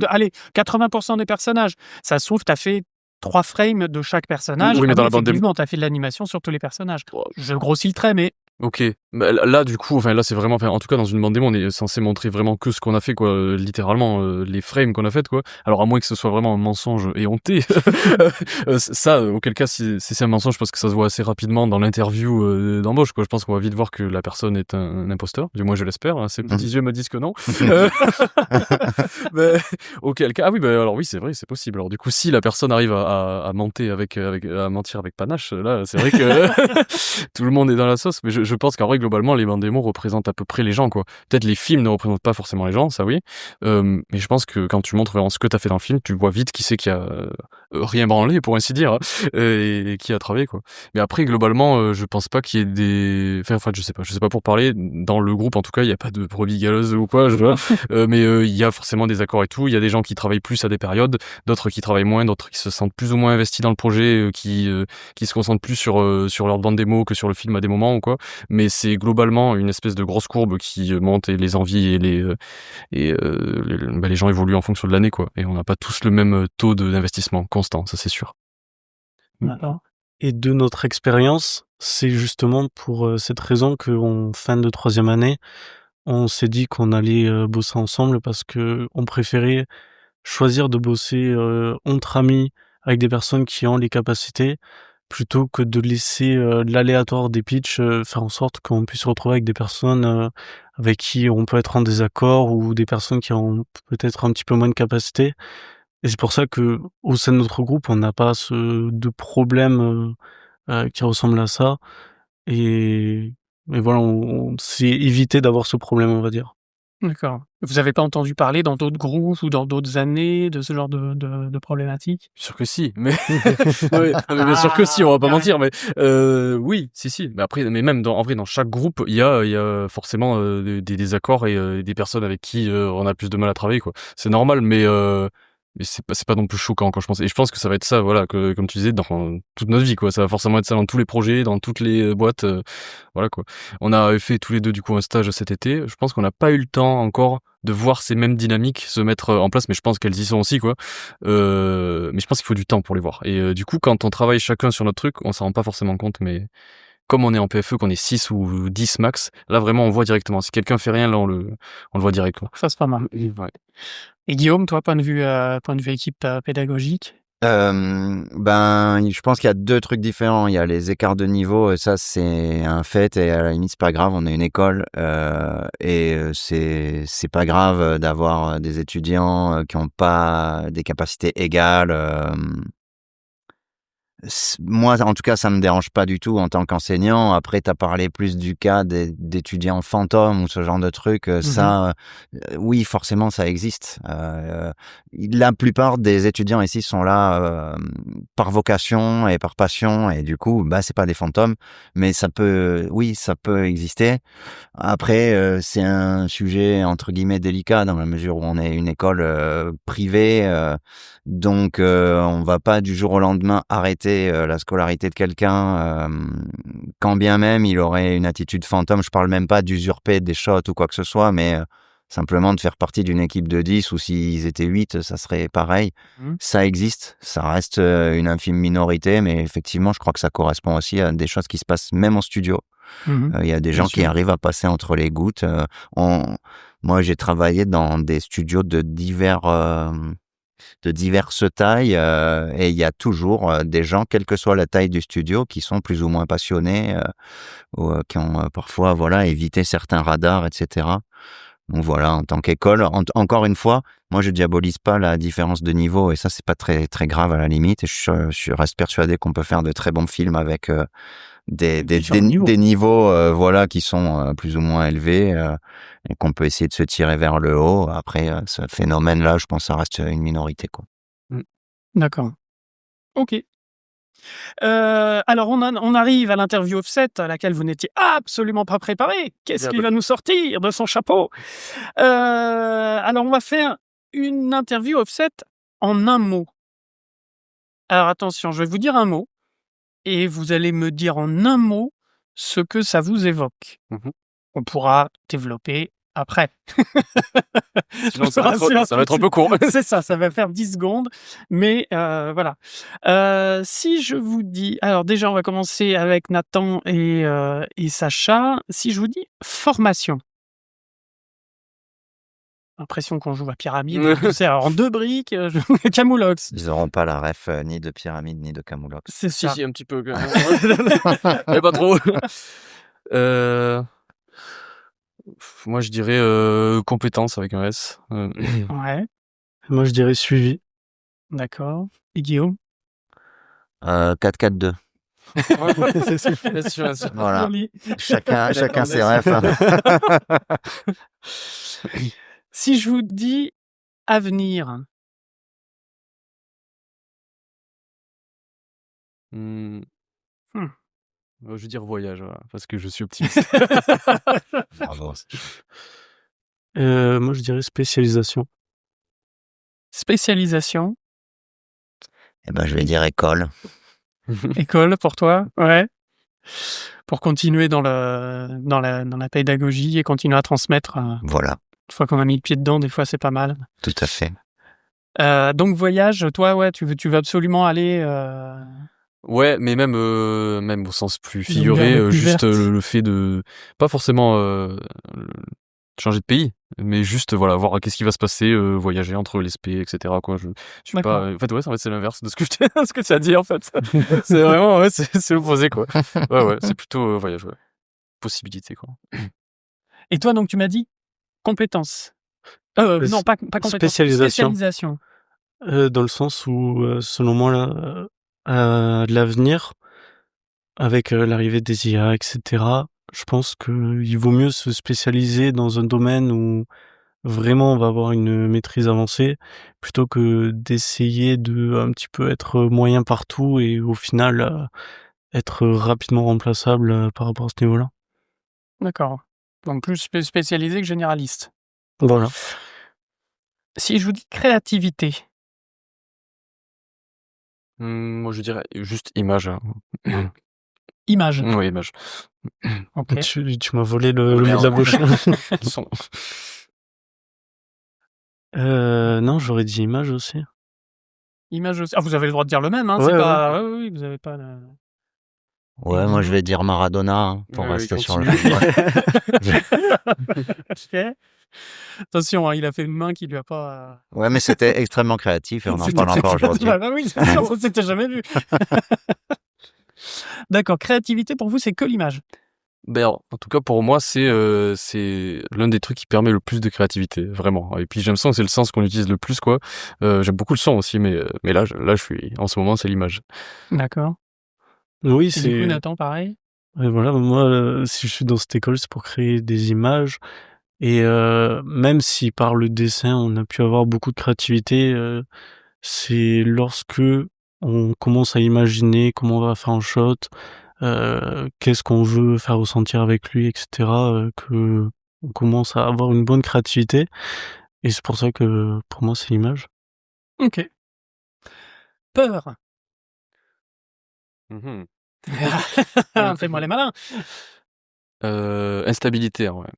allez, 80% des personnages. Ça se trouve, tu as fait 3 frames de chaque personnage. Oui, mais Ah dans oui, la bande démo. effectivement, tu as fait de l'animation sur tous les personnages. Je grossis le trait, mais Ok, bah, là du coup, enfin là c'est vraiment, enfin, en tout cas dans une bande démo, on est censé montrer vraiment que ce qu'on a fait, quoi, littéralement les frames qu'on a fait, quoi. Alors à moins que ce soit vraiment un mensonge éhonté, ça, auquel cas si c'est un mensonge, je pense que ça se voit assez rapidement dans l'interview d'embauche, quoi. Je pense qu'on va vite voir que la personne est un imposteur, du moins je l'espère. Hein, ses petits yeux me disent que non. Mais, auquel cas, ah oui, bah alors oui, c'est vrai, c'est possible. Alors du coup, si la personne arrive à mentir avec panache, là c'est vrai que tout le monde est dans la sauce. Mais je pense qu'en vrai, globalement, les bandes démos représentent à peu près les gens, quoi. Peut-être les films ne représentent pas forcément les gens, ça oui. Mais je pense que quand tu montres vraiment ce que t'as fait dans le film, tu vois vite qui c'est qui a rien branlé, pour ainsi dire, hein, et qui a travaillé, quoi. Mais après, globalement, je pense pas qu'il y ait des... Enfin, je sais pas pour parler. Dans le groupe, en tout cas, il y a pas de brebis galeuses ou quoi, je vois. Mais il y a forcément des accords et tout. Il y a des gens qui travaillent plus à des périodes, d'autres qui travaillent moins, d'autres qui se sentent plus ou moins investis dans le projet, qui se concentrent plus sur leur bande démo que sur le film à des moments ou quoi. Mais c'est globalement une espèce de grosse courbe qui monte, et les envies et les gens évoluent en fonction de l'année, quoi. Et on n'a pas tous le même taux d'investissement constant, ça c'est sûr. D'accord. Et de notre expérience, c'est justement pour cette raison qu'en fin de 3e année, on s'est dit qu'on allait bosser ensemble, parce que on préférait choisir de bosser entre amis avec des personnes qui ont les capacités, plutôt que de laisser l'aléatoire des pitchs faire en sorte qu'on puisse se retrouver avec des personnes avec qui on peut être en désaccord, ou des personnes qui ont peut-être un petit peu moins de capacité. Et c'est pour ça que au sein de notre groupe, on n'a pas de problème qui ressemble à ça. Et voilà, on s'est évité d'avoir ce problème, on va dire. D'accord. Vous avez pas entendu parler dans d'autres groupes ou dans d'autres années de ce genre de problématiques? Sûr que si, mais ouais, mais bien sûr que si, on va pas mentir, mais oui, si. Mais après, mais même en vrai, dans chaque groupe, il y a forcément des désaccords et des personnes avec qui on a plus de mal à travailler, quoi. C'est normal, mais c'est pas non plus choquant, quand je pense. Et je pense que ça va être ça, voilà, que comme tu disais, dans toute notre vie, quoi. Ça va forcément être ça dans tous les projets, dans toutes les boîtes, voilà, quoi. On a fait tous les deux du coup un stage cet été. Je pense qu'on n'a pas eu le temps encore de voir ces mêmes dynamiques se mettre en place, mais je pense qu'elles y sont aussi, quoi. Mais je pense qu'il faut du temps pour les voir. Et du coup, quand on travaille chacun sur notre truc, on s'en rend pas forcément compte, mais comme on est en PFE, qu'on est 6 ou 10 max, là vraiment on voit directement. Si quelqu'un fait rien, là on le voit direct, quoi. Ça, c'est pas mal. Ouais. Et Guillaume, toi, point de vue équipe pédagogique? Je pense qu'il y a 2 trucs différents. Il y a les écarts de niveau, et ça c'est un fait, et à la limite c'est pas grave, on est une école, c'est pas grave d'avoir des étudiants qui ont pas des capacités égales. Moi, en tout cas, ça me dérange pas du tout en tant qu'enseignant. Après, tu as parlé plus du cas d'étudiants fantômes ou ce genre de truc. Ça, oui, forcément, ça existe. La plupart des étudiants ici sont là par vocation et par passion, et du coup, c'est pas des fantômes, mais ça peut exister. Après, c'est un sujet entre guillemets délicat, dans la mesure où on est une école privée, donc on va pas du jour au lendemain arrêter la scolarité de quelqu'un, quand bien même il aurait une attitude fantôme. Je parle même pas d'usurper des shots ou quoi que ce soit, mais simplement de faire partie d'une équipe de 10, ou s'ils étaient 8, ça serait pareil. Ça existe, ça reste une infime minorité, mais effectivement, je crois que ça correspond aussi à des choses qui se passent même en studio. Il y a des gens qui arrivent à passer entre les gouttes. Moi, j'ai travaillé dans des studios de diverses tailles, et il y a toujours des gens, quelle que soit la taille du studio, qui sont plus ou moins passionnés, ou qui ont parfois évité certains radars, etc. Donc voilà, en tant qu'école, encore une fois, moi je diabolise pas la différence de niveau, et ça c'est pas très très grave à la limite. Et je reste persuadé qu'on peut faire de très bons films avec des niveaux qui sont plus ou moins élevés, et qu'on peut essayer de se tirer vers le haut. Après, ce phénomène-là, je pense que ça reste une minorité, quoi. D'accord. Ok. Alors, on arrive à l'interview offset à laquelle vous n'étiez absolument pas préparé. Qu'est-ce qu'il va nous sortir de son chapeau? Alors, on va faire une interview offset en un mot. Alors, attention, je vais vous dire un mot et vous allez me dire en un mot ce que ça vous évoque. Mhm. On pourra développer après. Sinon, ça va être un peu court. C'est ça va faire 10 secondes. Mais voilà. Si je vous dis... Alors déjà, on va commencer avec Nathan et Sacha. Si je vous dis formation. L'impression qu'on joue à pyramide. Tu sais, alors en 2 briques, Camoulox. Ils n'auront pas la ref ni de pyramide ni de Camoulox. C'est ça. Si, un petit peu. Mais pas trop. Moi, je dirais compétence avec un S. Ouais, Moi, je dirais suivi. d'accord. Et Guillaume? 4-4-2. Voilà. Joli. Chacun ses refs. Hein. Si je vous dis avenir, Hmm. Hmm. Je veux dire voyage, voilà, parce que je suis optimiste. Bravo. Moi, je dirais spécialisation. spécialisation, Eh ben, je vais dire école. école pour toi, ouais. Pour continuer dans la pédagogie et continuer à transmettre. Voilà, Une fois qu'on a mis le pied dedans, des fois c'est pas mal. tout à fait. Donc voyage, toi, ouais, tu veux absolument aller. Ouais, mais même au sens plus Une figuré, lumière plus juste verte. le fait de pas forcément changer de pays, mais juste voilà voir qu'est-ce qui va se passer, voyager entre les spé, etc. Quoi. Je suis D'accord. pas. En fait, c'est l'inverse de ce que ce que tu as dit en fait. C'est vraiment c'est l'opposé quoi. Ouais, c'est plutôt voyage, ouais. Possibilité quoi. Et toi, donc, tu m'as dit compétences. Non, pas compétences. Spécialisation. Dans le sens où, selon moi, là, à l'avenir, avec l'arrivée des IA, etc., je pense qu'il vaut mieux se spécialiser dans un domaine où vraiment on va avoir une maîtrise avancée, plutôt que d'essayer de un petit peu être moyen partout et au final être rapidement remplaçable par rapport à ce niveau-là. D'accord. Donc plus spécialisé que généraliste. Voilà. Si je vous dis créativité, Moi, je dirais juste image. Hein. image. Oui, image. Ok. Tu m'as volé le mot de la bouche. Son. Non, j'aurais dit image aussi. Image aussi. Ah, vous avez le droit de dire le même, hein. Ouais, C'est ouais. pas. Oui, vous avez pas. Ouais, moi je vais dire Maradona hein, pour Ouais, rester il sur le continue. Ok. Attention, hein, il a fait une main qui lui a pas. Ouais, mais c'était extrêmement créatif et on en C'était parle très encore créatif. aujourd'hui. Ah oui, c'est sûr, ça s'était jamais vu. D'accord. Créativité pour vous, c'est que l'image. Ben, alors, en tout cas, pour moi, c'est l'un des trucs qui permet le plus de créativité, vraiment. Et puis, j'aime ça, c'est le sens qu'on utilise le plus, quoi. J'aime beaucoup le son aussi, mais là, en ce moment, c'est l'image. D'accord. Oui, Et du coup, c'est. Nathan, pareil. Ouais, voilà, moi, si je suis dans cette école, c'est pour créer des images. Et même si par le dessin, on a pu avoir beaucoup de créativité, c'est lorsque on commence à imaginer comment on va faire un shot, qu'est-ce qu'on veut faire ressentir avec lui, etc., que on commence à avoir une bonne créativité. Et c'est pour ça que, pour moi, c'est l'image. Ok. Peur. Mhm. Fais-moi les malins. Instabilité, ouais.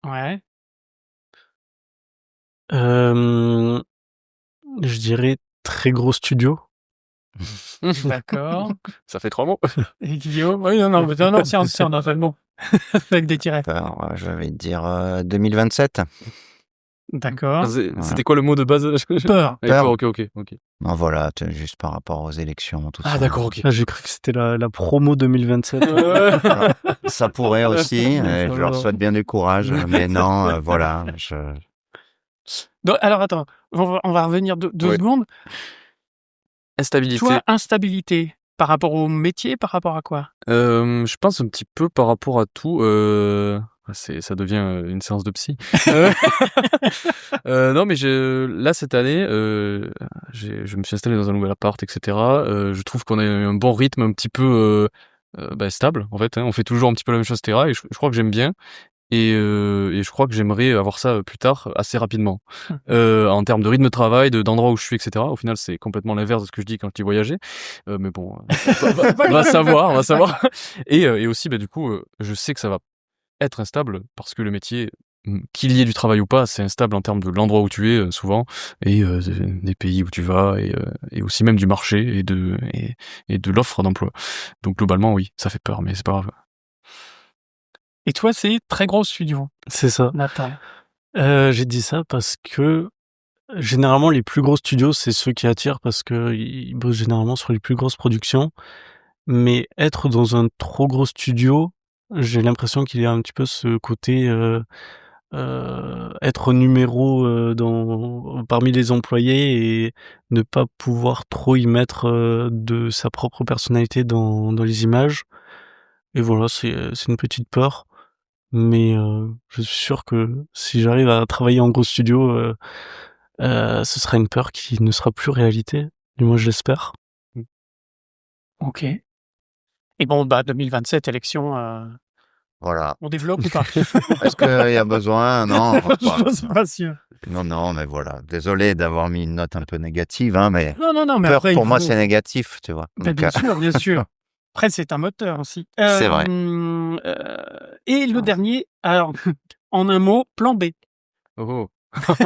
Ouais. Je dirais très gros studio. D'accord. Ça fait 3 mots. Et Guillaume. Oui, non, c'est un entraînement. Avec des tirets. Alors, je vais dire 2027. D'accord. C'était quoi le mot de base? Peur. Ah, Peur. ok. Non, voilà, juste par rapport aux élections, tout ça. Ah, d'accord, ok. Ah, j'ai cru que c'était la promo 2027. Voilà. Ça pourrait aussi, et je leur Alors. souhaite bien du courage, mais non, voilà. Donc, alors, attends. On va revenir deux Ouais. secondes. Instabilité. Toi, instabilité. Par rapport au métier, par rapport à quoi? Je pense un petit peu par rapport à tout. ça devient une séance de psy. Non, mais là, cette année, je me suis installé dans un nouvel appart, etc. Je trouve qu'on a un bon rythme, un petit peu stable, en fait. On fait toujours un petit peu la même chose, etc. Et je crois que j'aime bien. Et je crois que j'aimerais avoir ça plus tard, assez rapidement. En termes de rythme de travail, d'endroit où je suis, etc. Au final, c'est complètement l'inverse de ce que je dis quand je dis voyager. Mais bon, on va savoir. Et aussi, du coup, je sais que ça va être instable parce que le métier, qu'il y ait du travail ou pas, c'est instable en termes de l'endroit où tu es, souvent, et des pays où tu vas, et aussi même du marché et de l'offre d'emploi. Donc globalement, oui, ça fait peur, mais c'est pas grave. Et toi, c'est très gros studio, C'est ça. Nathan. J'ai dit ça parce que généralement les plus gros studios, c'est ceux qui attirent parce que ils bossent généralement sur les plus grosses productions. Mais être dans un trop gros studio, j'ai l'impression qu'il y a un petit peu ce côté être numéro parmi les employés et ne pas pouvoir trop y mettre de sa propre personnalité dans les images. Et voilà, c'est une petite peur. Mais je suis sûr que si j'arrive à travailler en gros studio, ce sera une peur qui ne sera plus réalité. Du moins, je l'espère. Ok. Et bon, 2027, élection, Voilà. on développe ou pas? Est-ce qu'il y a besoin? Non. Je suis pas sûr. Non, mais voilà. Désolé d'avoir mis une note un peu négative, hein, mais Non, mais peur après, pour moi, c'est négatif, tu vois. Ben, Donc, bien sûr. Après, c'est un moteur aussi. C'est vrai. Et le dernier, alors, en un mot, plan B. Oh.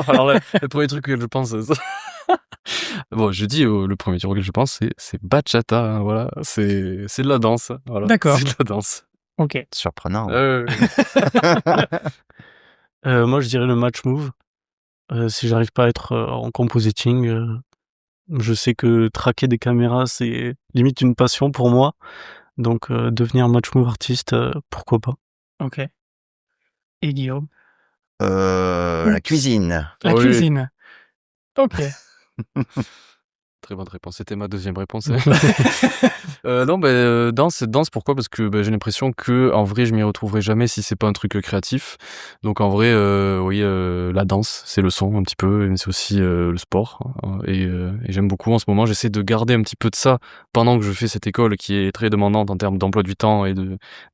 Alors, le premier truc que je pense... Bon, je dis le premier truc que je pense, c'est bachata, hein, voilà. C'est de la danse, voilà. D'accord. C'est de la danse. Ok. Surprenant. Moi, je dirais le match move. Si j'arrive pas à être en compositing, je sais que traquer des caméras, c'est limite une passion pour moi. Donc, devenir match move artiste, pourquoi pas. Ok. Et Guillaume? La cuisine. La Oui. cuisine. Ok. Très bonne réponse. C'était ma deuxième réponse. Non, danse, pourquoi? Parce que j'ai l'impression que en vrai, je m'y retrouverai jamais si c'est pas un truc créatif. Donc en vrai, oui, la danse, c'est le son un petit peu, mais c'est aussi le sport. Et j'aime beaucoup en ce moment. J'essaie de garder un petit peu de ça pendant que je fais cette école qui est très demandante en termes d'emploi du temps et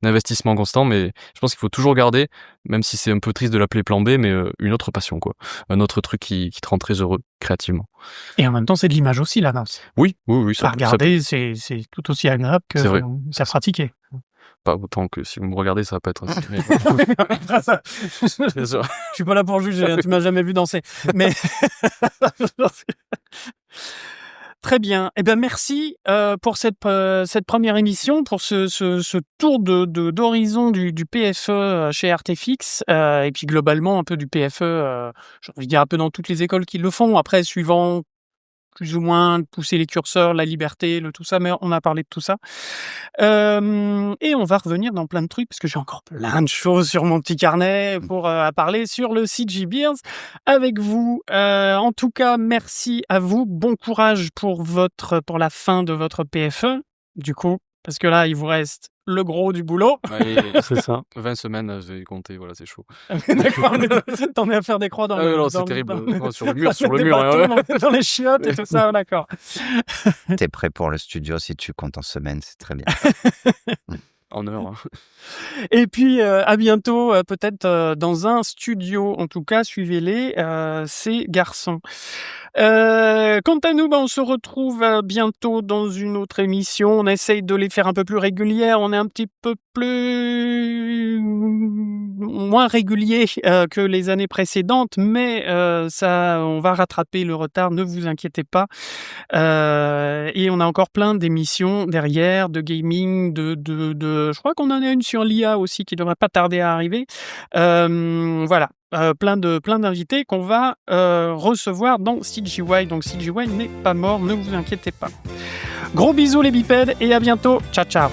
d'investissement constant. Mais je pense qu'il faut toujours garder, même si c'est un peu triste de l'appeler plan B, mais une autre passion, quoi. Un autre truc qui te rend très heureux créativement. Et en même temps, c'est de l'image aussi, la danse. Oui. À regarder, c'est tout aussi agréable que C'est vrai. ça pratiquer. Pas autant que si vous me regardez, ça va pas être ainsi. Mais... Bien sûr. Je suis pas là pour juger, tu m'as jamais vu danser. Mais très bien. Eh bien, merci pour cette première émission, pour ce tour d'horizon du PFE chez Artefix, et puis globalement un peu du PFE, j'ai envie de dire un peu dans toutes les écoles qui le font. Après, suivant plus ou moins pousser les curseurs, la liberté, tout ça, mais on a parlé de tout ça. Et on va revenir dans plein de trucs, parce que j'ai encore plein de choses sur mon petit carnet pour parler sur le CG Beers avec vous. En tout cas, merci à vous. Bon courage pour la fin de votre PFE, du coup, parce que là, il vous reste le gros du boulot. Ouais, C'est ça. 20 semaines, j'ai compté, voilà, c'est chaud. D'accord, mais t'en es à faire des croix dans non, c'est terrible. Non, sur le mur, ouais. Dans les chiottes et tout ça, d'accord. T'es prêt pour le studio si tu comptes en semaine, c'est très bien. En heure. Hein. Et puis, à bientôt, peut-être dans un studio. En tout cas, suivez-les, ces garçons. Quant à nous, on se retrouve bientôt dans une autre émission. On essaye de les faire un peu plus régulières. On est un petit peu moins régulier que les années précédentes, mais on va rattraper le retard, ne vous inquiétez pas. Et on a encore plein d'émissions derrière, de gaming, je crois qu'on en a une sur l'IA aussi qui devrait pas tarder à arriver. Voilà. Plein d'invités qu'on va recevoir dans CGY. Donc CGY n'est pas mort, ne vous inquiétez pas. Gros bisous les bipèdes et à bientôt. Ciao.